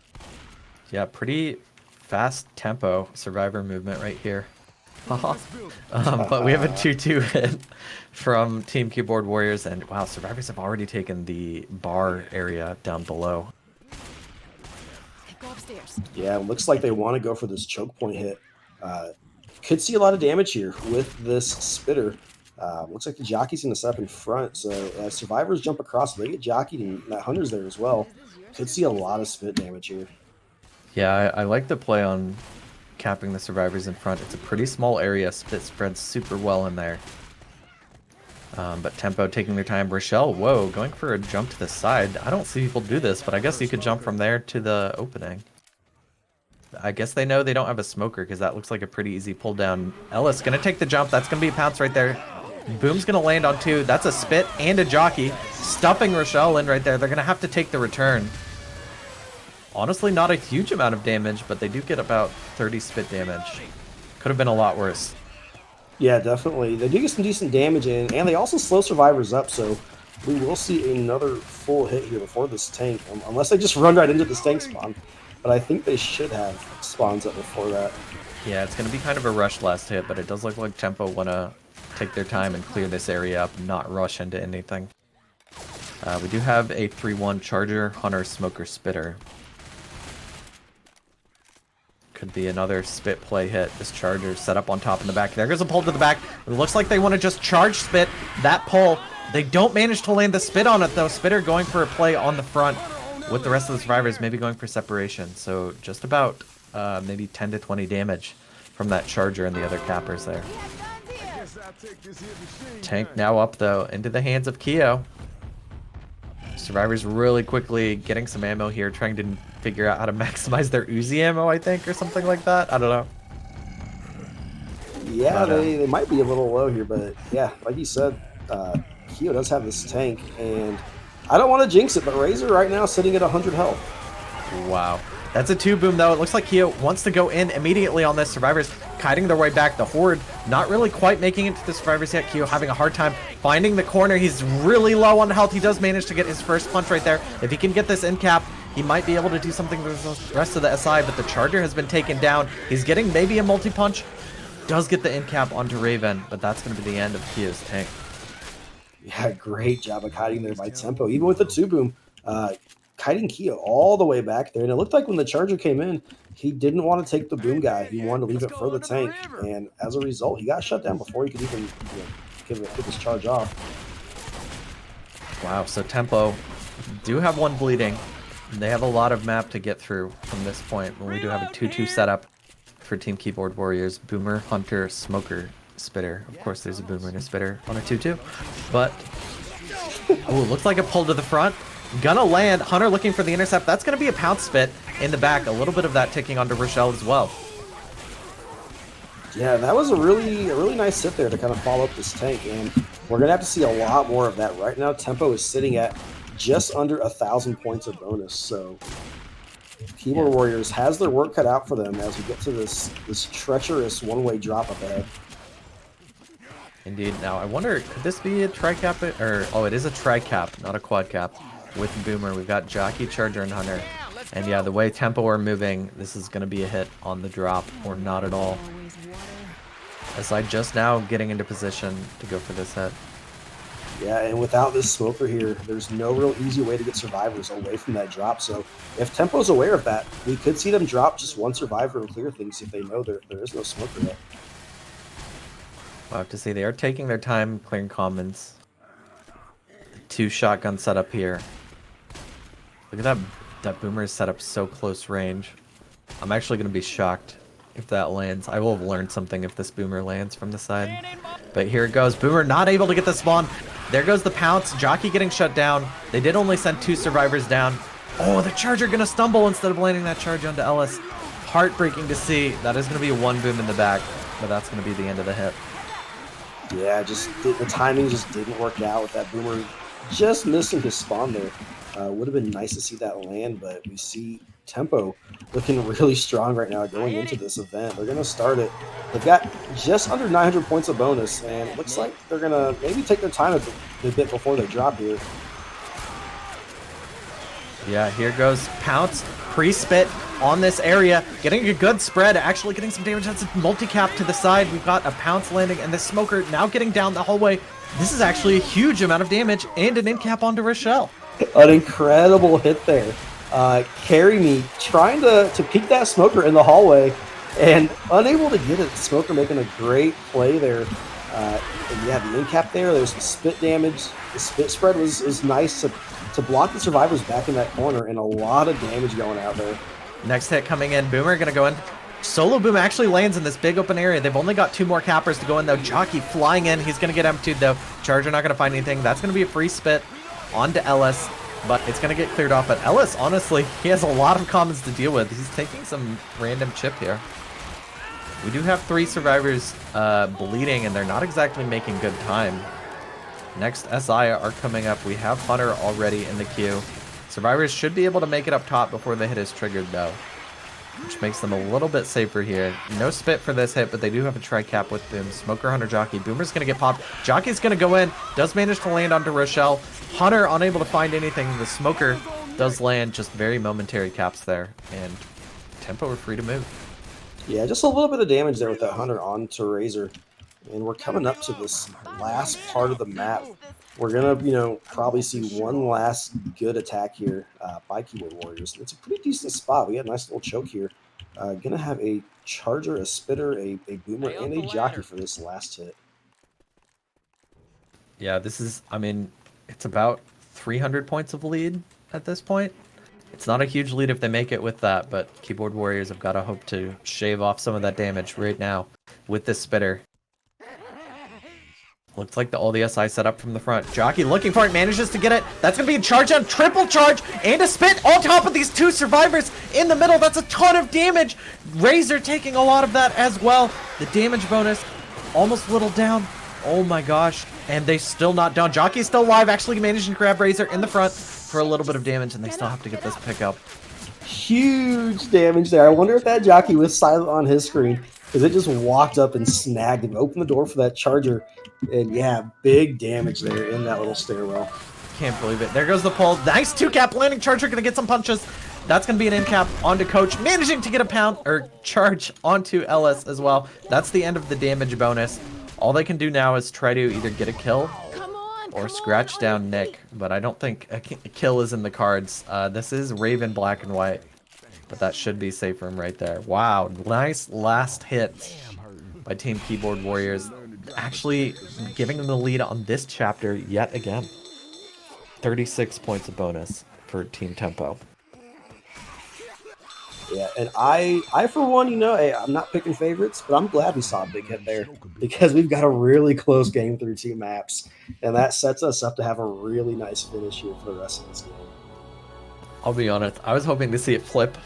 Yeah, pretty fast tempo Survivor movement right here. But we have a 2-2 hit from Team Keyboard Warriors, and wow, Survivors have already taken the bar area down below. Go upstairs. Yeah, it looks like they want to go for this choke point hit. Could see a lot of damage here with this Spitter. Looks like the Jockey's going to set up in front, so as Survivors jump across, they get jockeyed, and that Hunter's there as well. Could see a lot of spit damage here. Yeah, I like the play on capping the Survivors in front. It's a pretty small area. Spit spreads super well in there. But Tempo taking their time. Rochelle, whoa, going for a jump to the side. I don't see people do this, but I guess you could jump from there to the opening. I guess they know they don't have a smoker because that looks like a pretty easy pull down. Ellis gonna take the jump. That's gonna be a pounce right there. Boom's gonna land on 2. That's a spit and a jockey. Stuffing Rochelle in right there. They're gonna have to take the return. Honestly, not a huge amount of damage, but they do get about 30 spit damage. Could have been a lot worse. Yeah, definitely. They do get some decent damage in, and they also slow Survivors up, so we will see another full hit here before this tank, unless they just run right into this tank spawn. But I think they should have spawns up before that. Yeah, it's going to be kind of a rush last hit, but it does look like Tempo want to take their time and clear this area up and not rush into anything. We do have a 3-1 Charger, Hunter, Smoker, Spitter. Could be another spit play hit. This Charger set up on top in the back. There goes a pull to the back. It looks like they want to just charge spit. That pull They don't manage to land the spit on it, though. Spitter going for a play on the front with the rest of the survivors, maybe going for separation. So just about maybe 10 to 20 damage from that charger and the other cappers there. Tank now up, though, into the hands of Keo. Survivors really quickly getting some ammo here, trying to figure out how to maximize their Uzi ammo, I think, or something like that. I don't know. Yeah, they might be a little low here, but yeah, like you said, Keo does have this tank, and I don't want to jinx it, but Razor right now sitting at 100 health. Wow. That's a 2-boom, though. It looks like Keo wants to go in immediately on this. Survivors kiting their way back. The Horde not really quite making it to the Survivors yet. Keo having a hard time finding the corner. He's really low on health. He does manage to get his first punch right there. If he can get this end cap, he might be able to do something with the rest of the SI, but the Charger has been taken down. He's getting maybe a multi-punch. Does get the end cap onto Raven, but that's going to be the end of Keo's tank. Yeah, great job of kiting there by Tempo. Even with the 2-boom, kiting Keo all the way back there. And it looked like when the Charger came in, he didn't want to take the boom guy. He wanted to leave it for the tank. And as a result, he got shut down before he could even give his charge off. Wow, so Tempo do have one bleeding. They have a lot of map to get through from this point. When we do have a 2-2 setup for Team Keyboard Warriors. Boomer, Hunter, Smoker, Spitter. Of course, there's a Boomer and a Spitter on a 2-2. But, oh, it looks like a pull to the front. Gonna land. Hunter looking for the intercept. That's gonna be a pounce spit in the back. A little bit of that ticking onto Rochelle as well. Yeah, that was a really nice sit there to kind of follow up this tank, and we're gonna have to see a lot more of that. Right now, Tempo is sitting at just under 1,000 points of bonus. So, Keyboard Warriors has their work cut out for them as we get to this treacherous one-way drop up ahead. Indeed. Now, I wonder, could this be a tri-cap? Oh, it is a tri-cap, not a quad cap. With Boomer, we've got Jockey, Charger, and Hunter. And yeah, the way Tempo are moving, this is going to be a hit on the drop, or not at all. SI just now getting into position to go for this hit. Yeah, and without this Smoker here, there's no real easy way to get survivors away from that drop. So if Tempo's aware of that, we could see them drop just one survivor and clear things if they know there is no Smoker yet. We'll have to see. They are taking their time clearing commons. 2 shotgun setup here. Look at that Boomer is set up so close range. I'm actually going to be shocked if that lands. I will have learned something if this Boomer lands from the side. But here it goes. Boomer not able to get the spawn. There goes the pounce. Jockey getting shut down. They did only send 2 survivors down. Oh, the Charger going to stumble instead of landing that charge onto Ellis. Heartbreaking to see. That is going to be a 1-boom in the back, but that's going to be the end of the hit. Yeah, just the timing just didn't work out with that Boomer just missing his spawn there. Would have been nice to see that land, but we see Tempo looking really strong right now going into this event. They're going to start it. They've got just under 900 points of bonus, and it looks like they're going to maybe take their time a bit before they drop here. Yeah, here goes Pounce, pre-spit on this area, getting a good spread, actually getting some damage. That's a multi-cap to the side. We've got a Pounce landing, and the Smoker now getting down the hallway. This is actually a huge amount of damage, and an end cap onto Rochelle. An incredible hit there. Carry me trying to peek that Smoker in the hallway and unable to get it. Smoker making a great play there. And yeah, the end cap there, there's some spit damage. The spit spread was nice to block the survivors back in that corner, and a lot of damage going out there. Next hit coming in. Boomer going to go in. Solo Boom actually lands in this big open area. They've only got 2 more cappers to go in, though. Jockey flying in. He's going to get emptied, though. Charger not going to find anything. That's going to be a free spit onto Ellis, but it's going to get cleared off. But Ellis, honestly, he has a lot of commons to deal with. He's taking some random chip here. We do have 3 survivors bleeding, and they're not exactly making good time. Next SI are coming up. We have Hunter already in the queue. Survivors should be able to make it up top before the hit is triggered, though, which makes them a little bit safer here. No spit for this hit, but they do have a tri-cap with Boom. Smoker, Hunter, Jockey. Boomer's going to get popped. Jockey's going to go in. Does manage to land onto Rochelle. Hunter unable to find anything. The Smoker does land. Just very momentary caps there. And Tempo are free to move. Yeah, just a little bit of damage there with that Hunter onto Razor. And we're coming up to this last part of the map. We're going to, probably see one last good attack here by Keyboard Warriors. It's a pretty decent spot. We got a nice little choke here. Going to have a Charger, a Spitter, a Boomer, and a Jockey for this last hit. Yeah, this is, I mean, it's about 300 points of lead at this point. It's not a huge lead if they make it with that, but Keyboard Warriors have got to hope to shave off some of that damage right now with this spitter. Looks like all the SI set up from the front. Jockey looking for it, manages to get it. That's going to be a charge on, triple charge, and a spit on top of these two survivors in the middle. That's a ton of damage. Razor taking a lot of that as well. The damage bonus almost whittled down. Oh my gosh. And they still not done. Jockey's still alive, actually managing to grab Razor in the front for a little bit of damage, and they still have to get this pick up. Huge damage there. I wonder if that Jockey was silent on his screen, because it just walked up and snagged him, opened the door for that charger, and yeah, big damage there in that little stairwell. Can't believe it. There goes the pull. Nice 2-cap landing. Charger gonna get some punches. That's gonna be an in-cap onto Coach, managing to get a pound or charge onto Ellis as well. That's the end of the damage bonus. All they can do now is try to either get a kill or scratch down Nick, but I don't think a kill is in the cards. This is Raven black and white, but that should be safe for him right there. Wow, nice last hit by Team Keyboard Warriors, actually giving them the lead on this chapter yet again. 36 points of bonus for Team Tempo. Yeah, and I for one, hey, I'm not picking favorites, but I'm glad we saw a big hit there, because we've got a really close game through 2 maps, and that sets us up to have a really nice finish here for the rest of this game. I'll be honest, I was hoping to see it flip,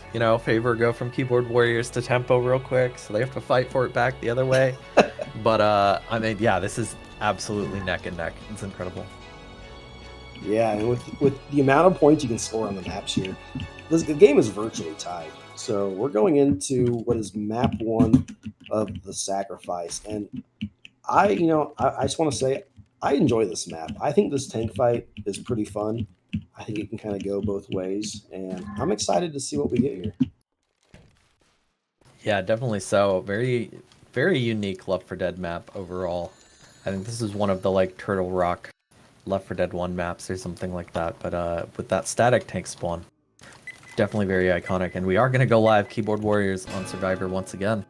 favor go from Keyboard Warriors to Tempo real quick, so they have to fight for it back the other way. But, I mean, yeah, this is absolutely neck and neck. It's incredible. Yeah, and with the amount of points you can score on the maps here, the game is virtually tied. So we're going into what is map 1 of the Sacrifice, and I just want to say I enjoy this map. I think this tank fight is pretty fun. I think it can kind of go both ways, and I'm excited to see what we get here. Yeah, definitely so. Very, very unique Left 4 Dead map overall. I think this is one of the Turtle Rock Left 4 Dead 1 maps or something like that. But with that static tank spawn, definitely very iconic. And we are going to go live Keyboard Warriors on Survivor once again.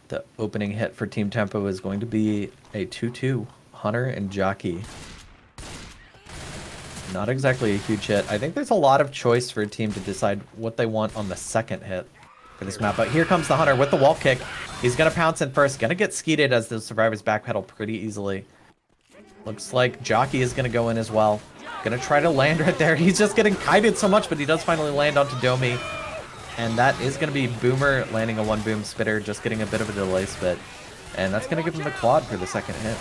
The opening hit for Team Tempo is going to be a 2-2 Hunter and Jockey. Not exactly a huge hit. I think there's a lot of choice for a team to decide what they want on the second hit for this map. But here comes the Hunter with the wall kick. He's going to pounce in first. Going to get skeeted as the survivors backpedal pretty easily. Looks like Jockey is going to go in as well. Going to try to land right there. He's just getting kited so much, but he does finally land onto Domi. And that is going to be Boomer landing a 1-boom spitter, just getting a bit of a delay spit. And that's going to give him the quad for the second hit.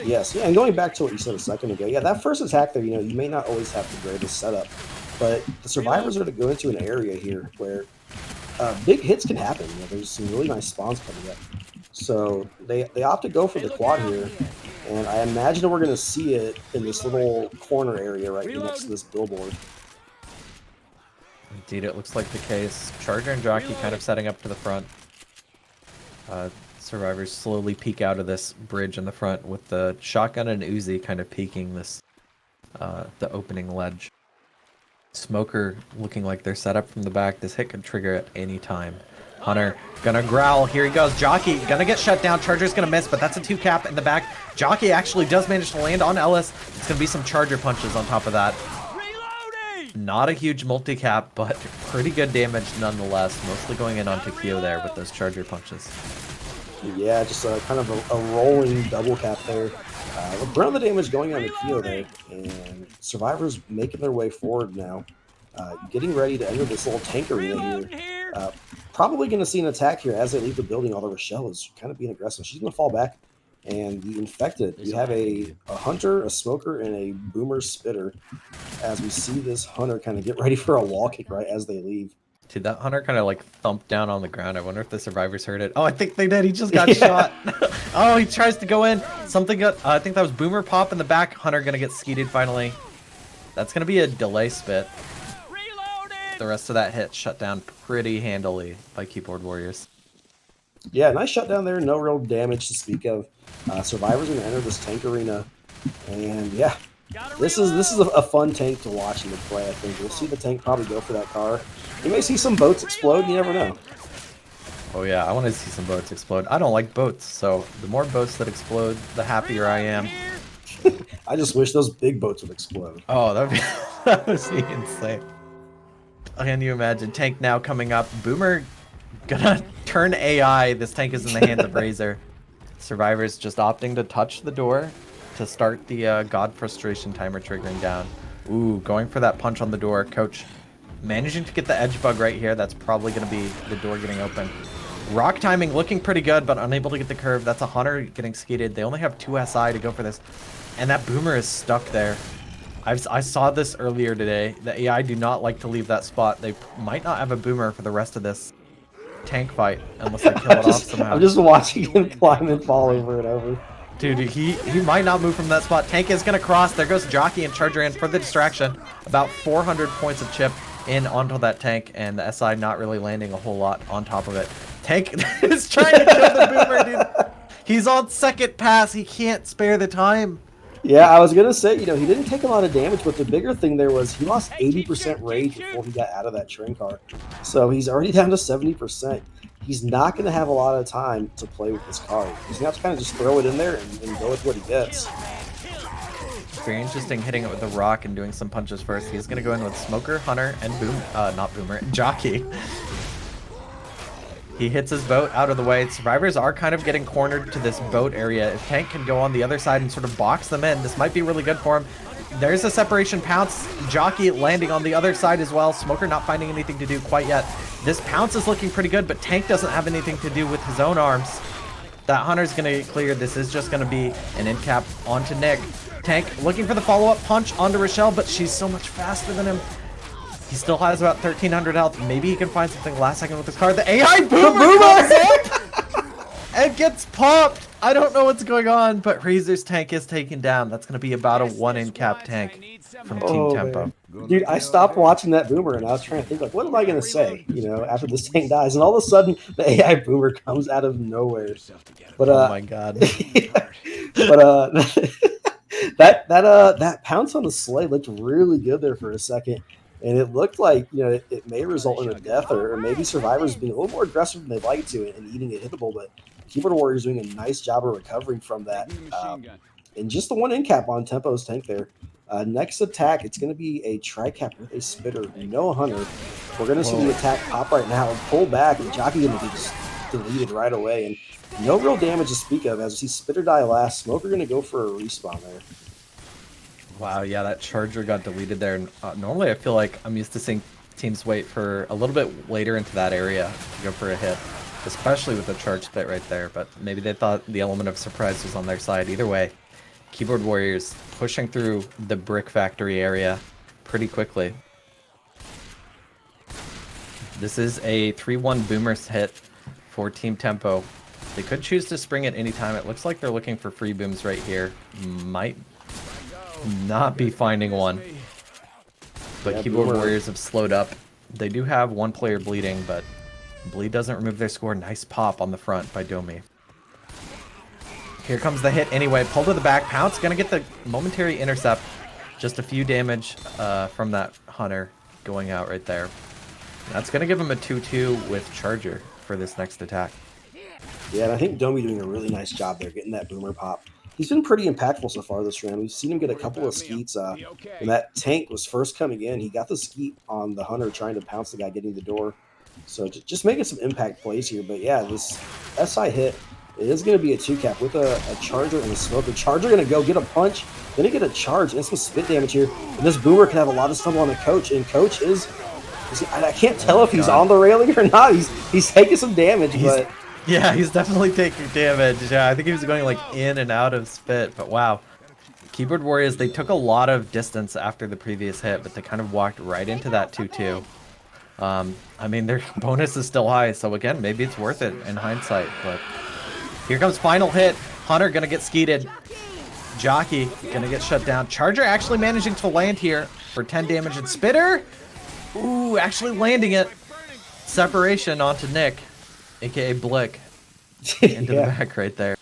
Yes, yeah, and going back to what you said a second ago, yeah, that first attack there, you may not always have the greatest setup, but the survivors are to go into an area here where big hits can happen. There's some really nice spawns coming up. So they opt to go for the quad here, and I imagine we're going to see it in this little corner area right next to this billboard. Indeed, it looks like the case. Charger and Jockey kind of setting up to the front. Survivors slowly peek out of this bridge in the front with the shotgun and Uzi kind of peeking this the opening ledge. Smoker looking like they're set up from the back. This hit could trigger at any time. Hunter gonna growl. Here he goes. Jockey gonna get shut down. Charger's gonna miss, but that's a 2-cap in the back. Jockey actually does manage to land on Ellis. It's gonna be some Charger punches on top of that. Not a huge multi-cap, but pretty good damage nonetheless. Mostly going in onto Kyo there with those Charger punches. Yeah, just kind of a rolling double cap there. Around the damage going on to Kyo there, and survivors making their way forward now. Getting ready to enter this little tank arena here. Probably going to see an attack here as they leave the building, although Rochelle is kind of being aggressive. She's going to fall back. And the infected, we have a Hunter, a Smoker, and a Boomer Spitter as we see this Hunter kind of get ready for a wall kick right as they leave. Dude, that Hunter kind of thumped down on the ground. I wonder if the survivors heard it. Oh, I think they did. He just got shot. Oh, he tries to go in. Something got, I think that was Boomer pop in the back. Hunter going to get skeeted finally. That's going to be a delay spit. The rest of that hit shut down pretty handily by Keyboard Warriors. Yeah, nice shutdown there. No real damage to speak of. Survivors are going to enter this tank arena. And yeah, this is a fun tank to watch and to play, I think. We'll see the tank probably go for that car. You may see some boats explode. You never know. Oh yeah, I want to see some boats explode. I don't like boats, so the more boats that explode, the happier I am. I just wish those big boats would explode. Oh, that would be that would be insane. Can you imagine? Tank now coming up. Boomer gonna turn AI. This tank is in the hands of Razor. Survivors just opting to touch the door to start the God Frustration timer triggering down. Ooh, going for that punch on the door. Coach managing to get the edge bug right here. That's probably going to be the door getting open. Rock timing looking pretty good, but unable to get the curve. That's a Hunter getting skeeted. They only have 2 SI to go for this. And that Boomer is stuck there. I saw this earlier today. The AI do not like to leave that spot. They might not have a Boomer for the rest of this tank fight unless they kill it off somehow. I'm just watching him climb and fall over and over. Dude, he might not move from that spot. Tank is going to cross. There goes Jockey and Charger in for the distraction. About 400 points of chip in onto that tank, and the SI not really landing a whole lot on top of it. Tank is trying to kill the Boomer, dude. He's on second pass. He can't spare the time. Yeah, I was going to say, he didn't take a lot of damage, but the bigger thing there was he lost 80% rage before he got out of that train car. So he's already down to 70%. He's not going to have a lot of time to play with this card. He's going to have to kind of just throw it in there and go with what he gets. Very interesting hitting it with the rock and doing some punches first. He's going to go in with Smoker, Hunter, and not Boomer, Jockey. He hits his boat out of the way. Survivors are kind of getting cornered to this boat area. If Tank can go on the other side and sort of box them in, this might be really good for him. There's a separation pounce. Jockey landing on the other side as well. Smoker not finding anything to do quite yet. This pounce is looking pretty good, but Tank doesn't have anything to do with his own arms. That Hunter's going to get cleared. This is just going to be an end cap onto Nick. Tank looking for the follow-up punch onto Rochelle, but she's so much faster than him. He still has about 1,300 health. Maybe he can find something last second with his card. The AI Boomer comes up and gets popped. I don't know what's going on, but Razor's tank is taken down. That's going to be about a 1 in cap tank from Team Tempo. Dude, I stopped watching that Boomer, and I was trying to think, what am I going to say, after this tank dies? And all of a sudden, the AI Boomer comes out of nowhere. But, oh, my God. But that pounce on the sleigh looked really good there for a second. And it looked like, it may result in a death or maybe Survivors being a little more aggressive than they'd like to and eating it hittable. But Keyboard Warriors doing a nice job of recovering from that. And just the 1 in cap on Tempo's tank there. Next attack, it's going to be a tri-cap with a spitter. No Hunter. We're going to see the attack pop right now and pull back. And Jockey going to be just deleted right away. And no real damage to speak of as we see Spitter die last. Smoker going to go for a respawn there. Wow, yeah, that Charger got deleted there. Normally, I feel like I'm used to seeing teams wait for a little bit later into that area to go for a hit, especially with the charge spit right there. But maybe they thought the element of surprise was on their side. Either way, Keyboard Warriors pushing through the brick factory area pretty quickly. This is a 3-1 Boomers hit for Team Tempo. They could choose to spring at any time. It looks like they're looking for free booms right here. Might not be finding one. But yeah, Keyboard Warriors have slowed up. They do have 1 player bleeding, but bleed doesn't remove their score. Nice pop on the front by Domi. Here comes the hit anyway. Pull to the back. Pounce gonna get the momentary intercept. Just a few damage from that Hunter going out right there. That's gonna give him a 2-2 with Charger for this next attack. Yeah, and I think Domi doing a really nice job there, getting that Boomer pop. He's been pretty impactful so far this round. We've seen him get a couple of skeets. When that tank was first coming in, he got the skeet on the Hunter trying to pounce the guy getting the door. So just making some impact plays here. But yeah, this SI hit, it is going to be a 2-cap with a Charger and a Smoker. Charger going to go get a punch, then he get a charge and some spit damage here. And this Boomer can have a lot of stumble on the Coach, and Coach is I can't tell if he's on the railing or not. He's taking some damage, but... Yeah, he's definitely taking damage. Yeah, I think he was going like in and out of spit, but wow. Keyboard Warriors, they took a lot of distance after the previous hit, but they kind of walked right into that 2-2. I mean, their bonus is still high, so again, maybe it's worth it in hindsight, but here comes final hit. Hunter gonna get skeeted. Jockey gonna get shut down. Charger actually managing to land here for 10 damage, and Spitter, ooh, actually landing it. Separation onto Nick, aka Blick, into the back right there.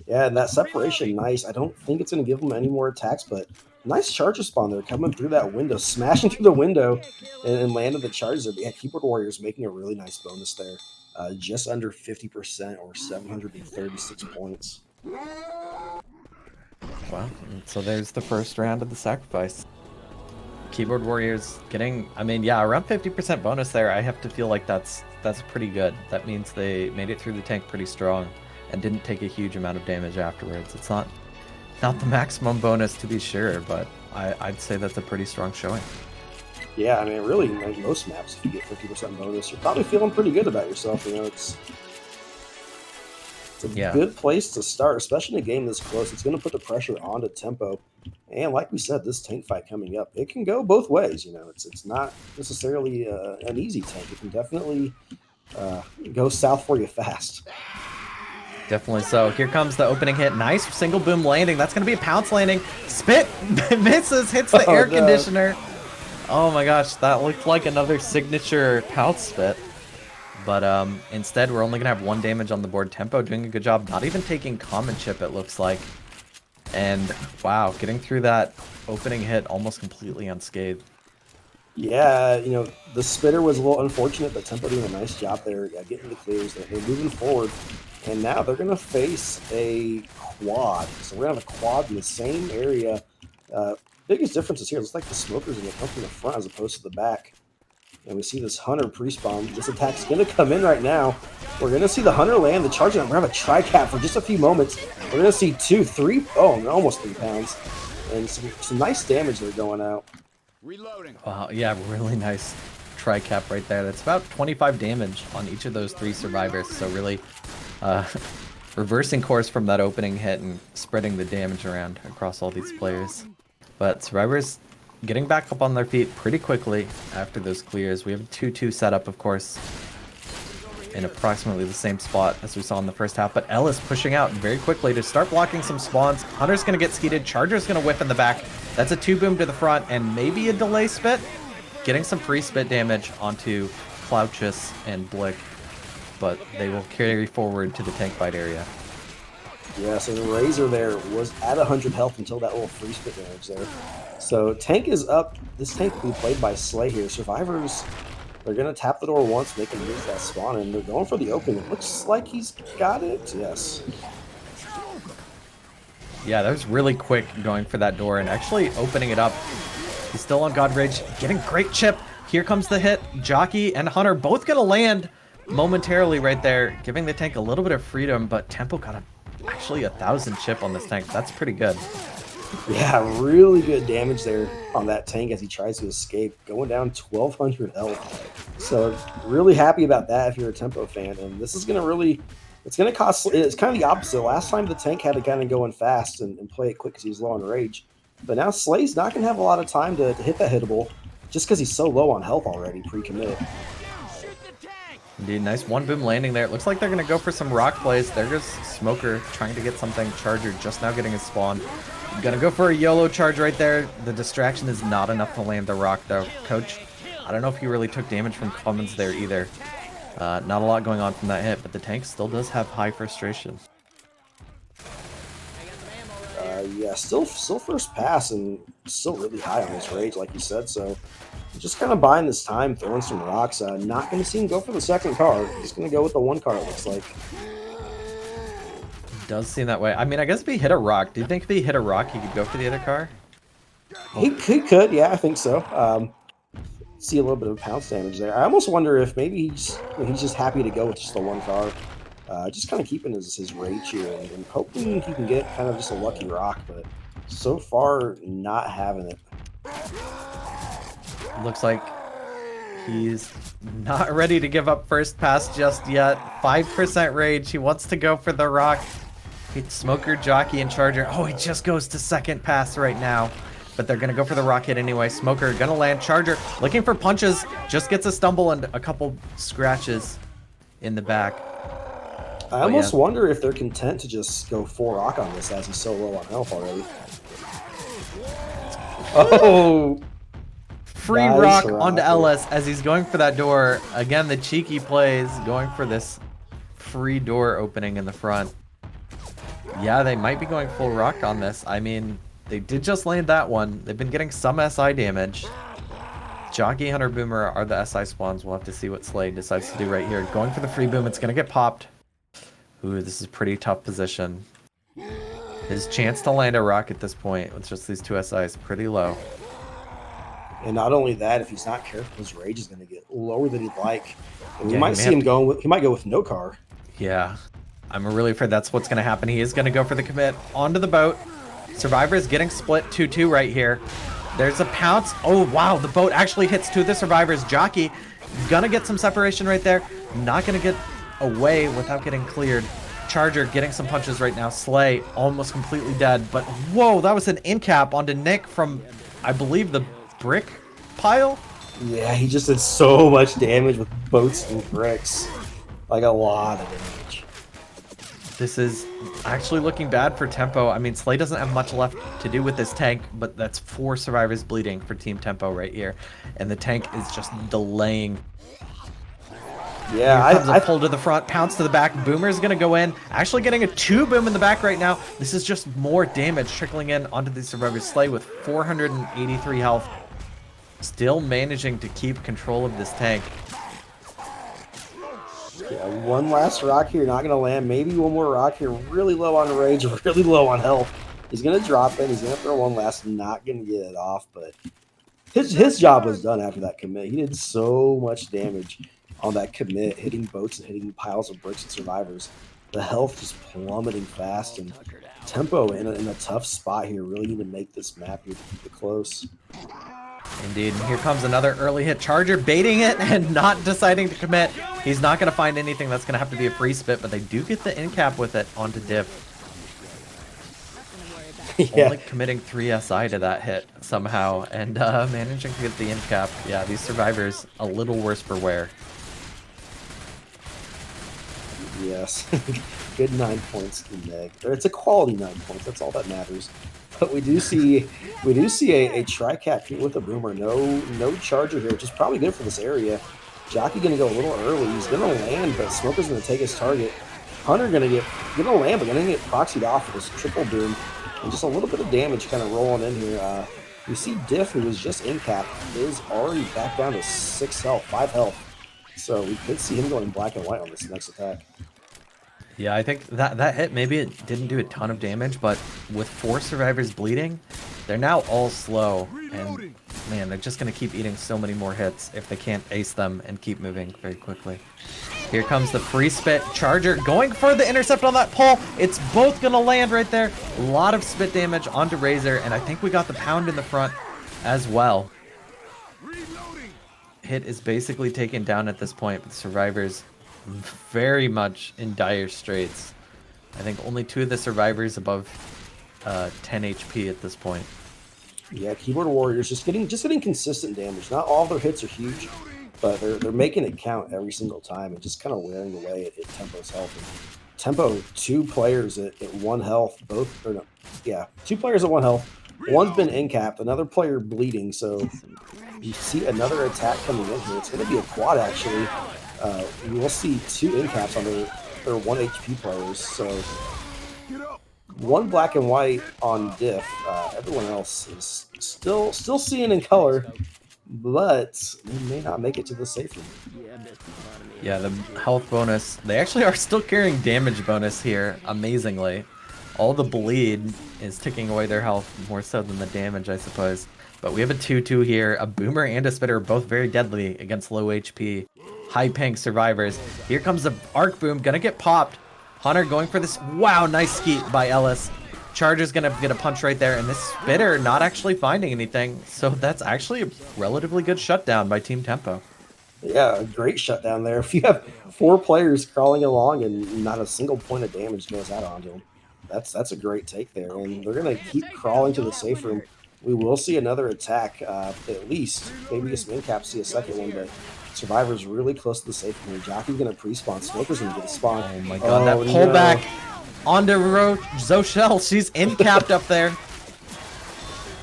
Yeah, and that separation, nice. I don't think it's going to give him any more attacks, but nice Charger spawn there, coming through that window, smashing through the window, and landing the charges. Yeah, Keyboard Warriors making a really nice bonus there. just under 50% or 736 points. Well, so there's the first round of the sacrifice. Keyboard Warriors getting, I mean, yeah, around 50% bonus there. I have to feel like that's pretty good. That means they made it through the tank pretty strong and didn't take a huge amount of damage afterwards. It's not the maximum bonus to be sure, but I'd say that's a pretty strong showing. Yeah, I mean, really, like most maps, if you get 50% bonus, you're probably feeling pretty good about yourself. You know, it's a good place to start, especially in a game this close. It's going to put the pressure onto tempo. And like we said, this tank fight coming up, it can go both ways. You know, it's not necessarily an easy tank. It can definitely go south for you fast. Definitely so. Here comes the opening hit. Nice single boom landing. That's going to be a pounce landing. Spit misses, hits the air conditioner. Oh my gosh, that looked like another signature pounce spit. But instead, we're only going to have 1 damage on the board. Tempo doing a good job. Not even taking common chip, it looks like. And wow, getting through that opening hit almost completely unscathed. Yeah, you know, the spitter was a little unfortunate, but Tempo doing a nice job there, getting the clears. They're moving forward. And now they're going to face a quad. So we're going to have a quad in the same area. Biggest difference is here. It looks like the smokers are going to come from the front as opposed to the back. And we see this Hunter pre-spawn. This attack's going to come in right now. We're going to see the Hunter land, the charge, and we're going to have a tri-cap for just a few moments. We're going to see 2, 3, almost 3 pounds. And some nice damage there going out. Reloading. Wow, yeah, really nice tri-cap right there. That's about 25 damage on each of those 3 survivors. So really reversing course from that opening hit and spreading the damage around across all these players. But survivors getting back up on their feet pretty quickly after those clears. We have a 2-2 setup, of course, in approximately the same spot as we saw in the first half. But Ellis pushing out very quickly to start blocking some spawns. Hunter's going to get skeeted. Charger's going to whiff in the back. That's a 2-boom to the front and maybe a delay spit. Getting some free spit damage onto Clouchus and Blick, but they will carry forward to the tank fight area. Yeah, so the Razor there was at 100 health until that little free spit damage there. So tank is up. This tank will be played by Slay here. Survivors, they're going to tap the door once. They can use that spawn, and they're going for the opening. It looks like he's got it. Yes. Yeah, that was really quick going for that door and actually opening it up. He's still on God Rage, getting great chip. Here comes the hit. Jockey and Hunter both going to land momentarily right there, giving the tank a little bit of freedom, but Tempo got actually 1,000 chip on this tank. That's pretty good. Yeah, really good damage there on that tank as he tries to escape, going down 1,200 health. So really happy about that if you're a Tempo fan. And this is going to really, it's going to cost, it's kind of the opposite. Last time the tank had to kind of go in fast and play it quick because he was low on rage. But now Slay's not going to have a lot of time to hit that hittable just because he's so low on health already, pre-commit. Indeed, nice 1-boom landing there. It looks like they're going to go for some rock plays. They're just Smoker trying to get something. Charger just now getting his spawn. Gonna go for a YOLO charge right there. The distraction is not enough to land the rock, though. Coach, I don't know if he really took damage from Commons there either. Not a lot going on from that hit, but the tank still does have high frustration. Yeah, still first pass and still really high on his rage, like you said. So just kind of buying this time, throwing some rocks. Not going to see him go for the second car. He's going to go with the 1 car, it looks like. Does seem that way. I mean, I guess if he hit a rock, do you think if he hit a rock, he could go for the other car? He could, yeah, I think so. See a little bit of pounce damage there. I almost wonder if maybe he's just happy to go with just the 1 car. Just kind of keeping his rage here and hoping he can get kind of just a lucky rock, but so far not having it. Looks like he's not ready to give up first pass just yet. 5% rage. He wants to go for the rock. Smoker, Jockey, and Charger. Oh, he just goes to second pass right now. But they're going to go for the rock hit anyway. Smoker going to land. Charger looking for punches. Just gets a stumble and a couple scratches in the back. I almost wonder if they're content to just go full rock on this as he's so low on health already. Oh! Free rock onto LS as he's going for that door. Again, the cheeky plays going for this free door opening in the front. Yeah, they might be going full rock on this. I mean, they did just land that one. They've been getting some SI damage. Jockey, Hunter, Boomer are the SI spawns. We'll have to see what Slade decides to do right here. Going for the free boom. It's going to get popped. Ooh, this is a pretty tough position. His chance to land a rock at this point with just these two SIs pretty low. And not only that, if he's not careful, his rage is going to get lower than he'd like. And we Yeah, might see him going with, he might go with no car. Yeah, I'm really afraid that's what's going to happen. He is going to go for the commit onto the boat. Survivor is getting split 2-2 right here. There's a pounce. Oh, wow. The boat actually hits two of the survivors. Jockey gonna get some separation right there. Not gonna get away without getting cleared. Charger getting some punches right now. Slay almost completely dead. But whoa, that was an in cap onto Nick from, I believe, the brick pile. Yeah, he just did so much damage with boats and bricks. Like a lot of damage. This is actually looking bad for Tempo. I mean, Slay doesn't have much left to do with this tank, but that's 4 survivors bleeding for Team Tempo right here. And the tank is just delaying. Yeah, Here comes a pull to the front, pounce to the back. Boomer's going to go in. Actually getting a 2 boom in the back right now. This is just more damage trickling in onto the survivors. Slay with 483 health. Still managing to keep control of this tank. Yeah, one last rock here, not going to land. Maybe one more rock here, really low on rage, really low on health. He's going to drop it. He's going to throw one last, not going to get it off. But his job was done after that commit. He did so much damage on that commit, hitting boats and hitting piles of bricks and survivors. The health just plummeting fast. And Tempo in a tough spot here. Really need to make this map here to keep it close. Indeed. And here comes another early hit. Charger baiting it and not deciding to commit. He's not going to find anything. That's going to have to be a free spit, but they do get the in cap with it onto Diff. Yeah. Only committing 3 SI to that hit somehow and managing to get the in cap. Yeah, these survivors a little worse for wear. Yes. Good 9 points to Meg. It's a quality 9 points. That's all that matters. But we do see a tri-cap here with a boomer. No charger here, which is probably good for this area. Jockey gonna go a little early. He's gonna land, but Smoker's gonna take his target. Hunter gonna land, but gonna get proxied off with this triple boom. And just a little bit of damage kind of rolling in here. You see Diff, who was just in cap, is already back down to 6 health, 5 health. So we could see him going black and white on this next attack. Yeah, I think that hit, maybe it didn't do a ton of damage, but with 4 survivors bleeding, they're now all slow. And man, they're just going to keep eating so many more hits if they can't ace them and keep moving very quickly. Here comes the free spit. Charger going for the intercept on that pull. It's both going to land right there. A lot of spit damage onto Razor, and I think we got the pound in the front as well. Hit is basically taken down at this point, but the survivors very much in dire straits. I think only 2 of the survivors above 10 HP at this point. Yeah, Keyboard Warriors just getting consistent damage. Not all of their hits are huge, but they're making it count every single time and just kind of wearing away at Tempo's health. And Tempo, 2 players at 1 health, 2 players at 1 health. One's been in-capped, another player bleeding, so you see another attack coming in here. It's going to be a quad, actually. You will see 2 in-caps on their 1 HP players, so 1 black and white on Diff. Everyone else is still seeing in color, but they may not make it to the safe room. Yeah, the health bonus. They actually are still carrying damage bonus here, amazingly. All the bleed is taking away their health more so than the damage, I suppose. But we have a 2-2 here. A boomer and a spitter are both very deadly against low HP. High pink survivors. Here comes the arc boom, gonna get popped. Hunter going for this. Wow, nice skeet by Ellis. Charger's gonna get a punch right there, and this spitter not actually finding anything. So that's actually a relatively good shutdown by Team Tempo. Yeah, a great shutdown there. If you have 4 players crawling along and not a single point of damage goes out onto them, that's a great take there. And they're gonna keep crawling to the safe room. We will see another attack, at least. Maybe get some in-caps, see a second one, but Survivor's really close to the safe room. Jockey's gonna pre-spawn. Smoker's gonna get a spawn. Oh my god, that pullback onto Zoshel. She's in-capped up there.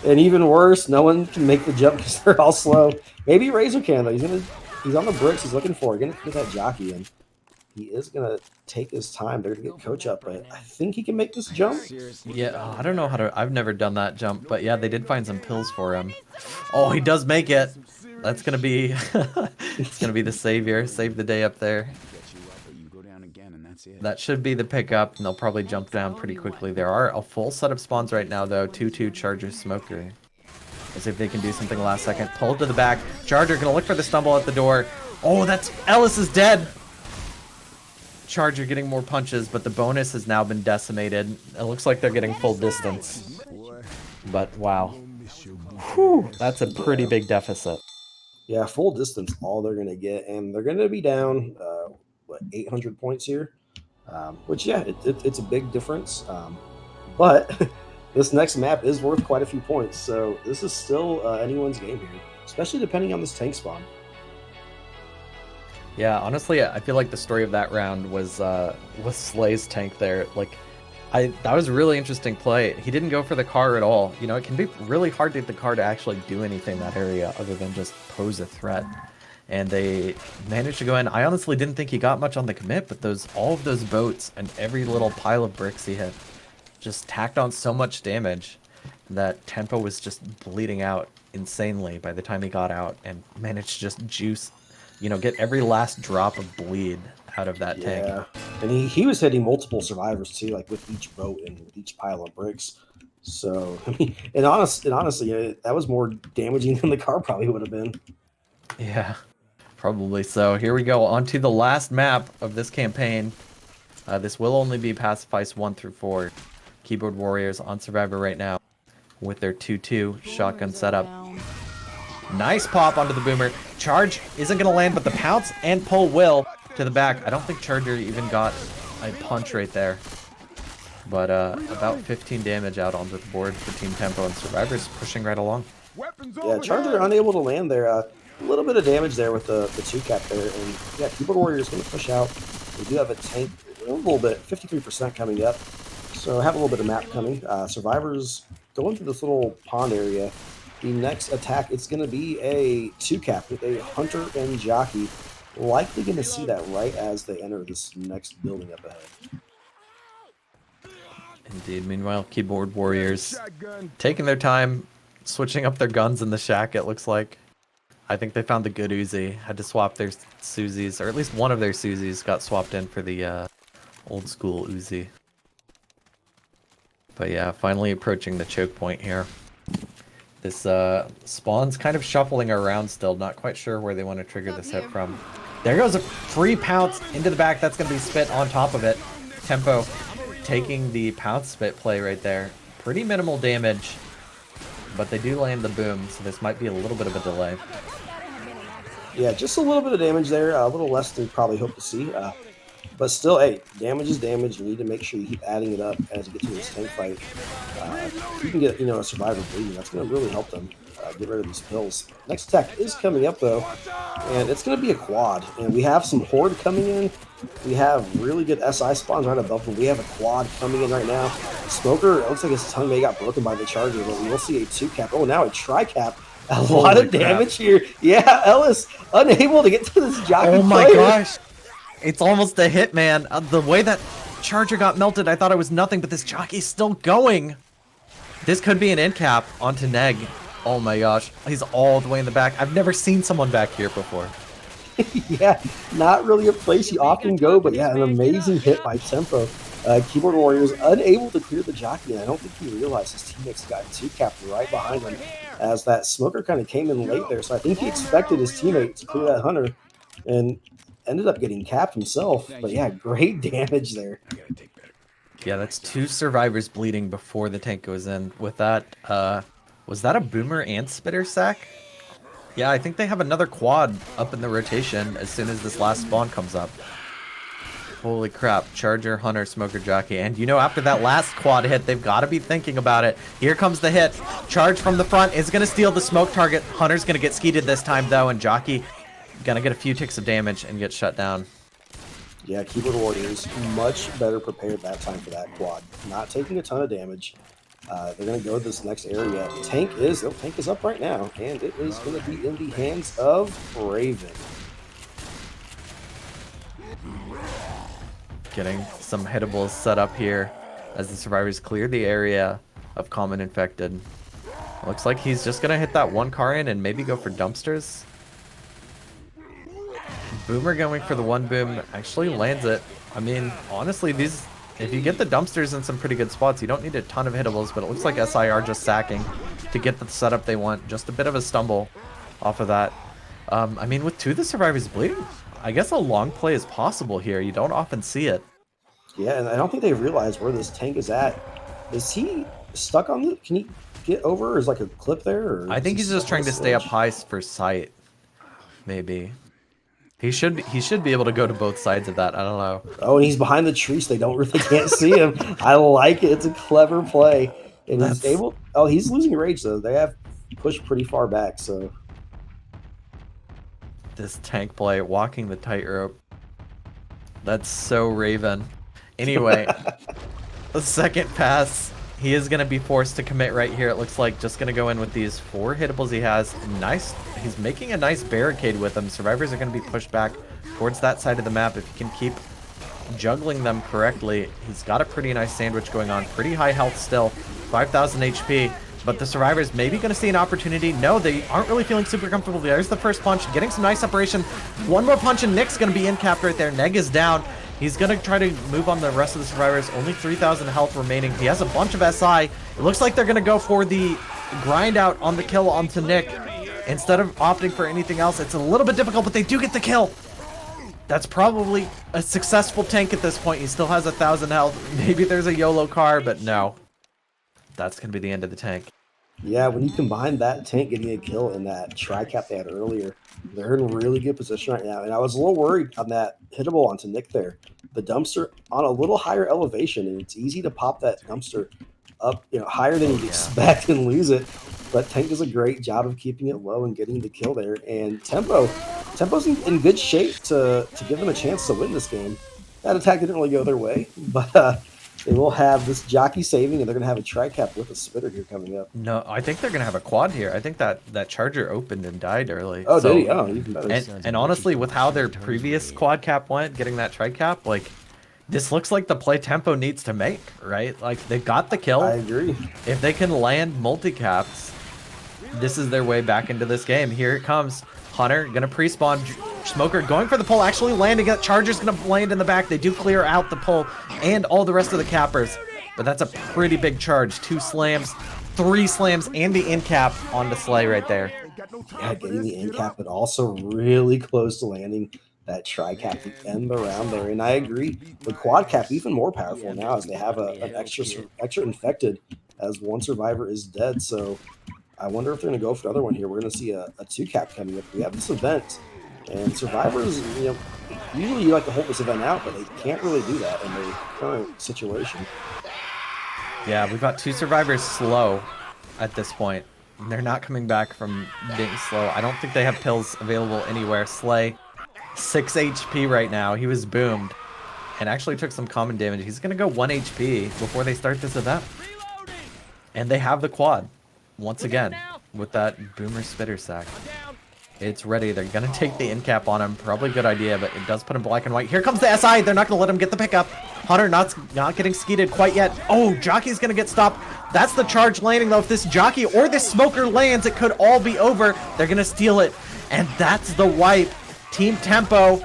And even worse, no one can make the jump because they're all slow. Maybe Razor can though. He's on the bricks. He's looking for it. Gonna put that Jockey in. He is going to take his time. They're going to get coach up, but I think he can make this jump. Yeah, I don't know how to. I've never done that jump, but yeah, they did find some pills for him. Oh, he does make it. That's gonna be. It's gonna be the savior. Save the day up there. That should be the pickup, and they'll probably jump down pretty quickly. There are a full set of spawns right now, though. 2-2 Charger Smoker. As if they can do something last second. Pull to the back. Charger gonna look for the stumble at the door. Oh, that's Ellis is dead. Charger getting more punches, but the bonus has now been decimated. It looks like they're getting full distance. But wow. Whew, that's a pretty big deficit. Yeah, full distance, all they're going to get. And they're going to be down, 800 points here. Which, yeah, it's a big difference. But this next map is worth quite a few points. So this is still anyone's game here, especially depending on this tank spawn. Yeah, honestly, I feel like the story of that round was Slay's tank there. Like, that was a really interesting play. He didn't go for the car at all. You know, it can be really hard to get the car to actually do anything in that area other than just pose a threat. And they managed to go in. I honestly didn't think he got much on the commit, but all of those boats and every little pile of bricks he hit just tacked on so much damage that Tempo was just bleeding out insanely by the time he got out and managed to just juice, you know, get every last drop of bleed out of that tank. Yeah, and he was hitting multiple survivors too, like with each boat and with each pile of bricks. So I mean, and honestly, that was more damaging than the car probably would have been. Yeah, probably so. Here we go on to the last map of this campaign. This will only be Passifice 1 through 4. Keyboard Warriors on Survivor right now with their 2-2 shotgun setup. Nice pop onto the boomer. Charge isn't going to land, but the pounce and pull will to the back. I don't think Charger even got a punch right there. But about 15 damage out onto the board for Team Tempo, and Survivor's pushing right along. Yeah, Charger unable to land there. A little bit of damage there with the 2-cap there. And yeah, Keyboard Warriors going to push out. We do have a tank a little bit, 53% coming up. So have a little bit of map coming. Survivors going through this little pond area. The next attack, it's going to be a 2-cap with a Hunter and Jockey. Likely going to see that right as they enter this next building up ahead. Indeed. Meanwhile, Keyboard Warriors taking their time, switching up their guns in the shack, it looks like. I think they found the good Uzi. Had to swap their Suzis, or at least one of their Suzis got swapped in for the old school Uzi. But yeah, finally approaching the choke point here. This spawn's kind of shuffling around still, not quite sure where they want to trigger this hit from. There goes a free pounce into the back. That's going to be spit on top of it. Tempo taking the pounce spit play right there. Pretty minimal damage, but they do land the boom, so this might be a little bit of a delay. Yeah, just a little bit of damage there. A little less than we probably hope to see. But still, hey, damage is damage. You need to make sure you keep adding it up as you get to this tank fight. If you can get, a survivor bleeding, that's going to really help them get rid of these pills. Next attack is coming up, though, and it's going to be a quad. And we have some Horde coming in. We have really good SI spawns right above them. We have a quad coming in right now. Smoker, it looks like his tongue may got broken by the Charger, but we will see a 2-cap. Oh, now a tri-cap. A lot of damage here. Yeah, Ellis unable to get to this Jockey Oh my player. gosh. It's almost a hit, man. The way that Charger got melted, I thought it was nothing, but this Jockey's still going. This could be an end cap onto Neg. Oh my gosh. He's all the way in the back. I've never seen someone back here before. Yeah, not really a place you often go, but yeah, an amazing hit by Tempo. Keyboard Warriors unable to clear the Jockey, and I don't think he realized his teammates got 2-cap right behind him as that Smoker kind of came in late there. So I think he expected his teammate to clear that Hunter and ended up getting capped himself. But yeah, great damage there. Yeah, that's 2 survivors bleeding before the tank goes in. With that, was that a boomer and spitter sack? Yeah, I think they have another quad up in the rotation as soon as this last spawn comes up. Holy crap, Charger, Hunter, Smoker, Jockey. And after that last quad hit, they've got to be thinking about it. Here comes the hit. Charge from the front is going to steal the smoke target. Hunter's going to get skeeted this time, though, and Jockey going to get a few ticks of damage and get shut down. Yeah, Keyboard Warriors much better prepared that time for that quad. Not taking a ton of damage. They're going to go to this next area. Tank is up right now, and it is going to be in the hands of Raven. Getting some hittables set up here as the survivors clear the area of common infected. Looks like he's just gonna hit that one car in and maybe go for dumpsters. Boomer going for the one boom actually lands it. I mean, honestly, these, if you get the dumpsters in some pretty good spots, you don't need a ton of hittables, but it looks like SI are just sacking to get the setup they want. Just a bit of a stumble off of that. I mean, with 2 of the survivors bleeding, I guess a long play is possible here. You don't often see it. Yeah, and I don't think they realize where this tank is at. Is he stuck on the? Can he get over? Or is like a clip there? Or I think he's just trying to stay up high for sight. Maybe. He should be able to go to both sides of that. I don't know. Oh, and he's behind the tree, so they can't see him. I like it. It's a clever play. And he's able. Oh, he's losing rage though. They have pushed pretty far back, so. This tank play, walking the tightrope. That's so Raven. Anyway, the second pass, he is going to be forced to commit right here. It looks like just going to go in with these 4 hittables he has. Nice. He's making a nice barricade with them. Survivors are going to be pushed back towards that side of the map. If he can keep juggling them correctly, he's got a pretty nice sandwich going on. Pretty high health still, 5,000 HP. But the survivors maybe going to see an opportunity. No, they aren't really feeling super comfortable. There's the first punch, getting some nice separation. One more punch and Nick's going to be in capped right there. Neg is down. He's going to try to move on the rest of the survivors. Only 3,000 health remaining. He has a bunch of SI. It looks like they're going to go for the grind out on the kill onto Nick instead of opting for anything else. It's a little bit difficult, but they do get the kill. That's probably a successful tank at this point. He still has 1,000 health. Maybe there's a YOLO car, but no. That's going to be the end of the tank. Yeah, when you combine that tank getting a kill and that tri-cap they had earlier, they're in really good position right now. And I was a little worried on that hittable onto Nick there. The dumpster on a little higher elevation, and it's easy to pop that dumpster up, higher than you'd expect and lose it. But Tank does a great job of keeping it low and getting the kill there. And Tempo's in good shape to give them a chance to win this game. That attack didn't really go their way, but they will have this jockey saving, and they're going to have a tri-cap with a spitter here coming up. No, I think they're going to have a quad here. I think that charger opened and died early. Oh, did he? Oh, even better. And honestly, with how their previous quad cap went, getting that tri-cap, like, this looks like the play Tempo needs to make, right? Like, they got the kill. I agree. If they can land multi-caps, this is their way back into this game. Here it comes. Hunter going to pre-spawn. Smoker going for the pull, actually landing it. Charger's going to land in the back. They do clear out the pull and all the rest of the cappers. But that's a pretty big charge. 2 slams, 3 slams, and the in cap onto Slay right there. Yeah, getting the in cap, but also really close to landing that tri-cap to end the round there. And I agree, the quad cap even more powerful now as they have an extra infected as one survivor is dead. So I wonder if they're going to go for another one here. We're going to see a 2 cap coming up. We have this event, and survivors, usually you like to hold this event out, but they can't really do that in their current situation. Yeah, we've got 2 survivors slow at this point. They're not coming back from being slow. I don't think they have pills available anywhere. Slay, 6 HP right now. He was boomed and actually took some common damage. He's going to go 1 HP before they start this event. And they have the quad once again with that Boomer Spitter sack. It's ready. They're going to take the in cap on him. Probably a good idea, but it does put him black and white. Here comes the SI. They're not going to let him get the pickup. Hunter not getting skeeted quite yet. Oh, Jockey's going to get stopped. That's the charge landing, though. If this Jockey or this Smoker lands, it could all be over. They're going to steal it. And that's the wipe. Team Tempo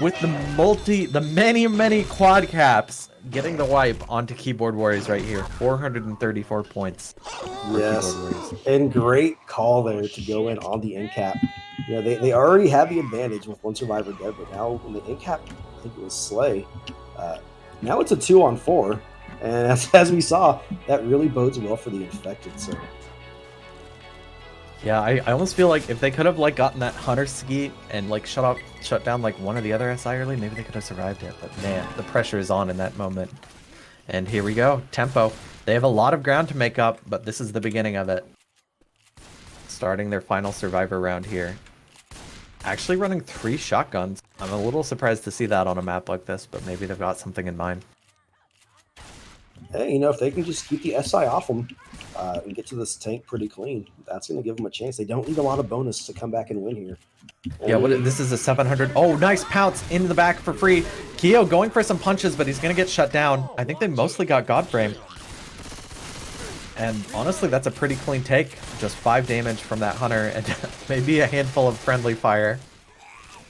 with the many quad caps getting the wipe onto Keyboard Warriors right here. 434 points. Yes, and great call there to go in on the end cap. They already had the advantage with one survivor dead, but now in the end cap, I think it was Slay. Now it's a 2-on-4, and as we saw, that really bodes well for the infected. So. Yeah, I almost feel like if they could have gotten that Hunter ski and shut down one of the other SI early, maybe they could have survived it. But man, the pressure is on in that moment. And here we go, Tempo. They have a lot of ground to make up, but this is the beginning of it. Starting their final survivor round here. Actually running 3 shotguns. I'm a little surprised to see that on a map like this, but maybe they've got something in mind. Hey, if they can just keep the SI off them, and get to this tank pretty clean. That's going to give them a chance. They don't need a lot of bonus to come back and win here. Yeah, this is a 700. Oh, nice pounce into the back for free. Keo going for some punches, but he's going to get shut down. I think they mostly got Godframe. And honestly, that's a pretty clean take. Just 5 damage from that Hunter and maybe a handful of friendly fire.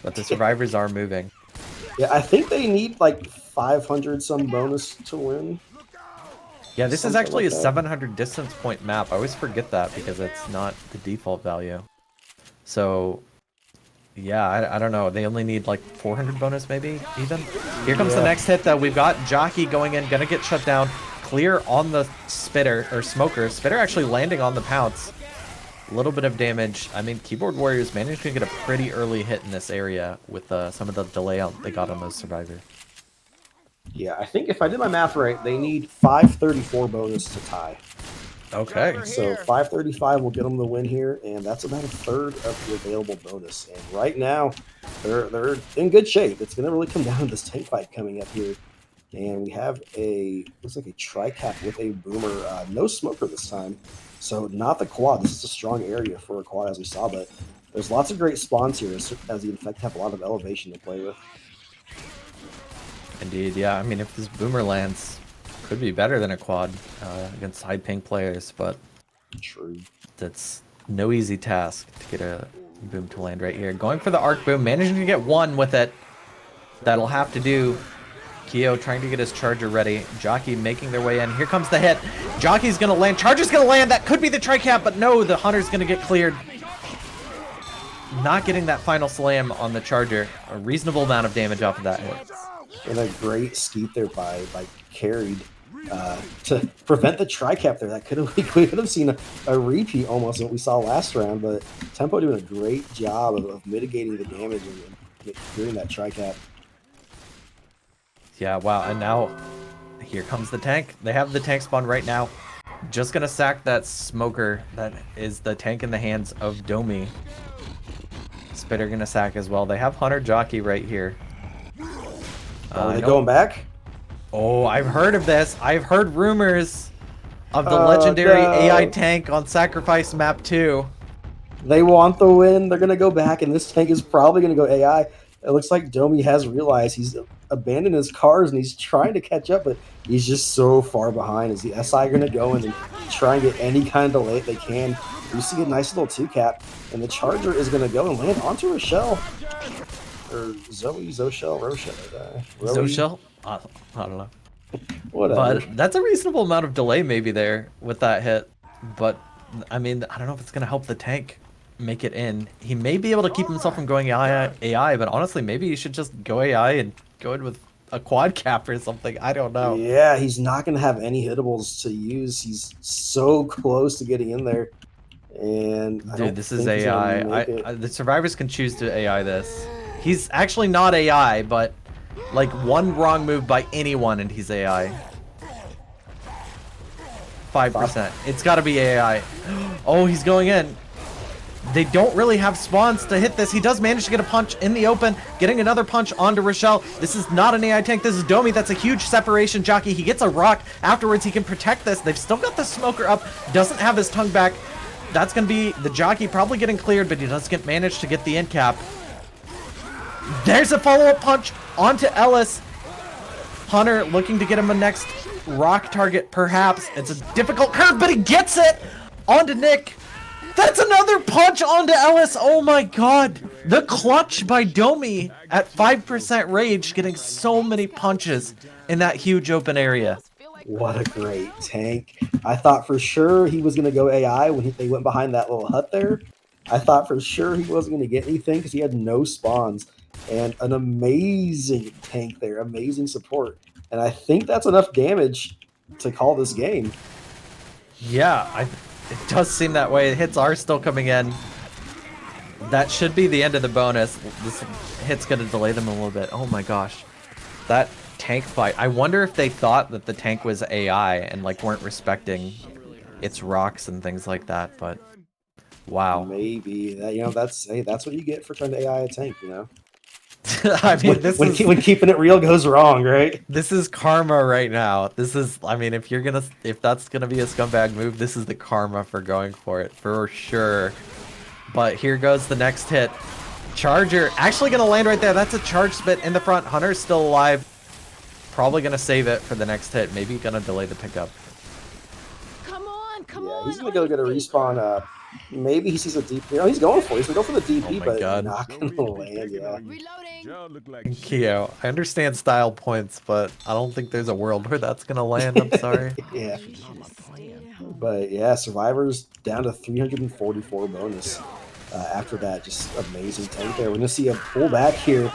But the survivors are moving. Yeah, I think they need like 500 some bonus to win. Yeah, this is actually like a that. 700 distance point map. I always forget that because it's not the default value. So, yeah, I don't know. They only need like 400 bonus maybe, even. Here comes the next hit, though. We've got Jockey going in, gonna get shut down. Clear on the Spitter, or Smoker. Spitter actually landing on the pounce. A little bit of damage. I mean, Keyboard Warriors managed to get a pretty early hit in this area with some of the delay they got on those survivors. Yeah, I think if I did my math right, they need 534 bonus to tie. Okay. So 535 will get them the win here, and that's about a third of the available bonus. And right now, they're in good shape. It's going to really come down to this tank fight coming up here. And we have looks like a tri-cap with a boomer. No smoker this time. So not the quad. This is a strong area for a quad, as we saw, but there's lots of great spawns here as the Infect have a lot of elevation to play with. Indeed, yeah. I mean, if this boomer lands, could be better than a quad against high ping players, but true. That's no easy task to get a boom to land right here. Going for the arc boom, managing to get one with it. That'll have to do. Keo trying to get his charger ready. Jockey making their way in. Here comes the hit. Jockey's gonna land. Charger's gonna land. That could be the tri-cap, but no, the Hunter's gonna get cleared. Not getting that final slam on the charger. A reasonable amount of damage off of that hit. And a great skeet there by Carried to prevent the tri-cap there. That we could have seen a repeat almost of what we saw last round, but Tempo doing a great job of mitigating the damage and clearing that tri-cap. Yeah, wow, and now here comes the tank. They have the tank spawn right now. Just gonna sack that smoker. That is the tank in the hands of Domi. Spitter gonna sack as well. They have Hunter Jockey right here. Are they going back? Oh, I've heard of this. I've heard rumors of the legendary AI tank on Sacrifice Map 2. They want the win. They're gonna go back, and this tank is probably gonna go AI. It looks like Domi has realized he's abandoned his cars and he's trying to catch up, but he's just so far behind. Is the SI going to go in and try and get any kind of delay they can? You see a nice little 2-cap, and the Charger is going to go and land onto Rochelle. Or Zoshell? I don't know. Whatever. But that's a reasonable amount of delay maybe there with that hit. But, I mean, I don't know if it's going to help the tank make it in. He may be able to keep himself from going AI, but honestly, maybe he should just go AI and go in with a quad cap or something. I don't know. Yeah, he's not going to have any hittables to use. He's so close to getting in there. And dude, this is AI. The survivors can choose to AI this. He's actually not AI, but like one wrong move by anyone and he's AI. 5%. It's got to be AI. Oh, he's going in. They don't really have spawns to hit this. He does manage to get a punch in the open, getting another punch onto Rochelle. This is not an AI tank. This is Domi. That's a huge separation. Jockey, he gets a rock. Afterwards, he can protect this. They've still got the smoker up. Doesn't have his tongue back. That's going to be the Jockey probably getting cleared, but he does manage to get the end cap. There's a follow-up punch onto Ellis. Hunter looking to get him a next rock target, perhaps. It's a difficult curve, but he gets it onto Nick. That's another punch onto Ellis. Oh my god. The clutch by Domi at 5% rage, getting so many punches in that huge open area. What a great tank. I thought for sure he was going to go AI when they went behind that little hut there. I thought for sure he wasn't going to get anything because he had no spawns. And an amazing tank there. Amazing support. And I think that's enough damage to call this game. Yeah, it does seem that way. Hits are still coming in. That should be the end of the bonus. This hit's going to delay them a little bit. Oh my gosh. That tank fight. I wonder if they thought that the tank was AI and like weren't respecting its rocks and things like that, but wow. Maybe. That's what you get for trying to AI a tank, I mean, when keeping it real goes wrong, right? this is karma right now. This is, I mean, if that's gonna be a scumbag move, this is the karma for going for it for sure. But here goes the next hit. Charger actually gonna land right there. That's a charge spit in the front. Hunter's still alive. Probably gonna save it for the next hit. Maybe gonna delay the pickup. Come on, come Yeah, on. he's gonna go get a respawn. Maybe he sees a DP. No, he's going for it. He's gonna go for the DP, Oh my but God. not gonna land. Yeah. Reloading. Keo, I understand style points, but I don't think there's a world where that's gonna land. I'm sorry. Yeah. You should have stayed at home. But yeah, Survivors down to 344 bonus. After that, just amazing tank there. We're gonna see a pullback here.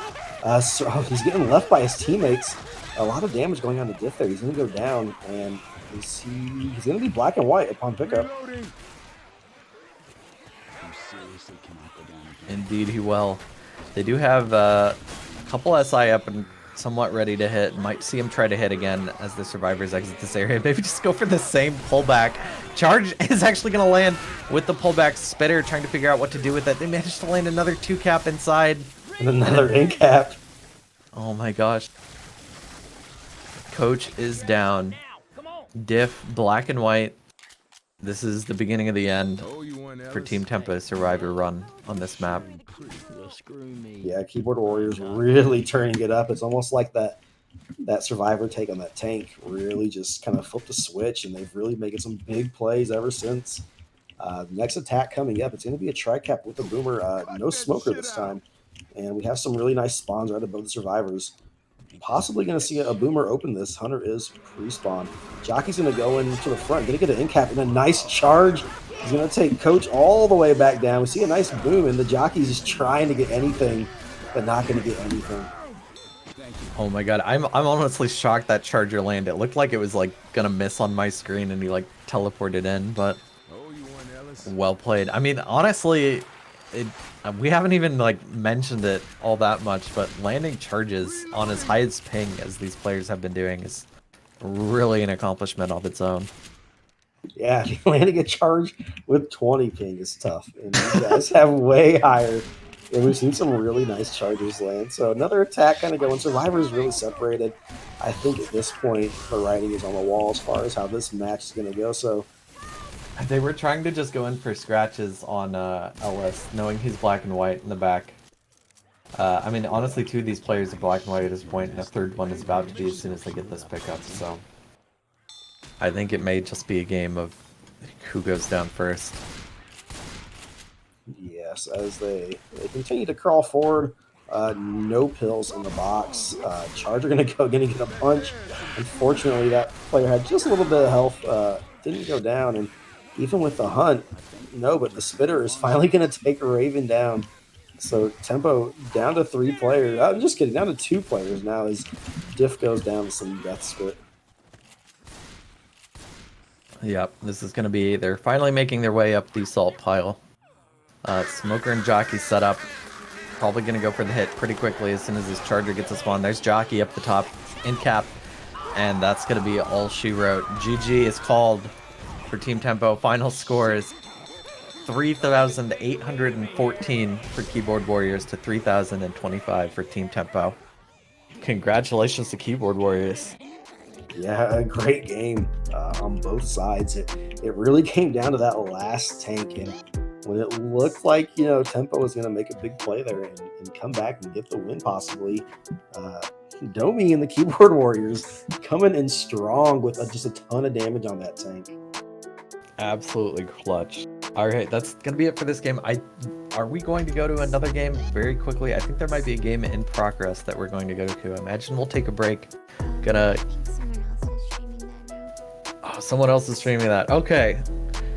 So he's getting left by his teammates. A lot of damage going on to Diff there. He's gonna go down, and he's gonna be black and white upon pickup. Indeed, he will. They do have a couple SI up and somewhat ready to hit. Might see him try to hit again as the survivors exit this area. Maybe just go for the same pullback. Charge is actually going to land with the pullback. Spitter trying to figure out what to do with it. They managed to land another 2-cap inside. And another in-cap. Oh my gosh. Coach is down. Diff, black and white. This is the beginning of the end for Team Tempo Survivor run on this map. Yeah, Keyboard Warriors really turning it up. It's almost like that Survivor take on that tank really just kind of flipped the switch, and they've really making some big plays ever since. Next attack coming up, it's going to be a tri-cap with a boomer. No smoker this time. And we have some really nice spawns right above the Survivors. Possibly going to see a boomer open this. Hunter is pre-spawn. Jockey's going to go into the front, going to get an in-cap and a nice charge. He's going to take Coach all the way back down. We see a nice boom, and the Jockey's just trying to get anything, but not going to get anything. Oh my god, I'm honestly shocked that Charger landed. It looked like it was like gonna miss on my screen and he like teleported in, but well played. I mean, honestly, we haven't even like mentioned it all that much, but landing charges on as high as ping as these players have been doing is really an accomplishment of its own. Yeah, landing a charge with 20 ping is tough, and you guys have way higher. And we've seen some really nice charges land. So another attack kind of going. Survivors really separated. I think at this point the writing is on the wall as far as how this match is going to go. So they were trying to just go in for scratches on Ellis, knowing he's black and white in the back. I mean, honestly, 2 of these players are black and white at this point, and a third one is about to be as soon as they get this pickup. So I think it may just be a game of who goes down first. yes, as they continue to crawl forward, no pills in the box. Charger gonna get a punch. Unfortunately, that player had just a little bit of health. Didn't go down, and even with the hunt, no. But the spitter is finally gonna take Raven down. So Tempo down to 3 players. I'm just kidding, down to 2 players now as Diff goes down to some death spit. Yep, this is going to be... They're finally making their way up the salt pile. Smoker and Jockey set up. Probably going to go for the hit pretty quickly as soon as this Charger gets a spawn. There's Jockey up the top in cap. And that's going to be all she wrote. GG is called for Team Tempo. Final score is 3,814 for Keyboard Warriors to 3,025 for Team Tempo. Congratulations to Keyboard Warriors. Yeah, a great game on both sides. It really came down to that last tank, and when it looked like, you know, Tempo was going to make a big play there and come back and get the win possibly, Domi and the Keyboard Warriors coming in strong with just a ton of damage on that tank. Absolutely clutch. All right, that's going to be it for this game. Are we going to go to another game very quickly? I think there might be a game in progress that we're going to go to. I imagine we'll take a break. Gonna... Oh, someone else is streaming that. Okay,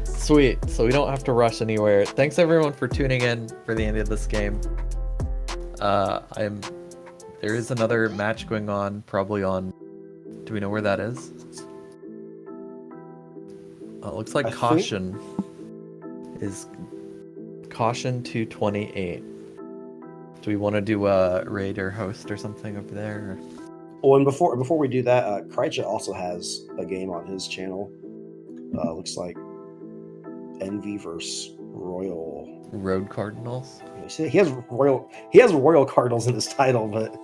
sweet. So we don't have to rush anywhere. Thanks everyone for tuning in for the end of this game. There is another match going on, probably on... Do we know where that is? It looks like Caution is Caution 228. Do we want to do a raid or host or something over there? Or? Oh, and before we do that, Krycha also has a game on his channel. Looks like Envy versus Royal. Road Cardinals. See, he has Royal Cardinals in his title, but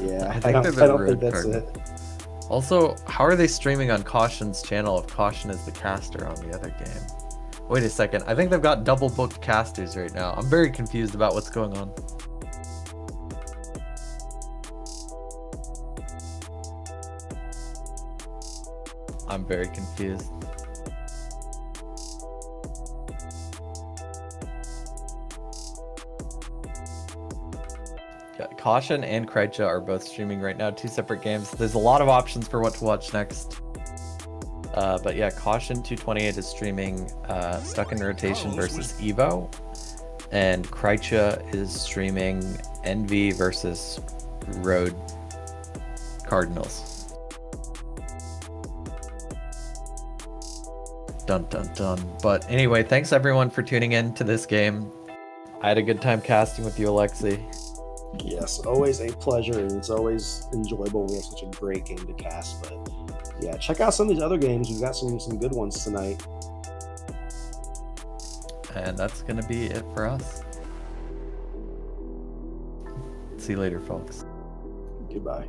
yeah, I think I they're the don't think Road that's Cardinals. it. Also, how are they streaming on Caution's channel if Caution is the caster on the other game? Wait a second, I think they've got double booked casters right now. I'm very confused about what's going on. I'm very confused. Yeah, Caution and Kreitcha are both streaming right now, 2 separate games. There's a lot of options for what to watch next. But yeah, Caution 228 is streaming Stuck in Rotation versus Evo. And Kreitcha is streaming Envy versus Road Cardinals. Dun dun dun. But anyway, thanks everyone for tuning in to this game. I had a good time casting with you, Alexi. Yes, always a pleasure, and it's always enjoyable. We have such a great game to cast, but yeah, check out some of these other games. We've got some good ones tonight. And that's gonna be it for us. See you later, folks. Goodbye.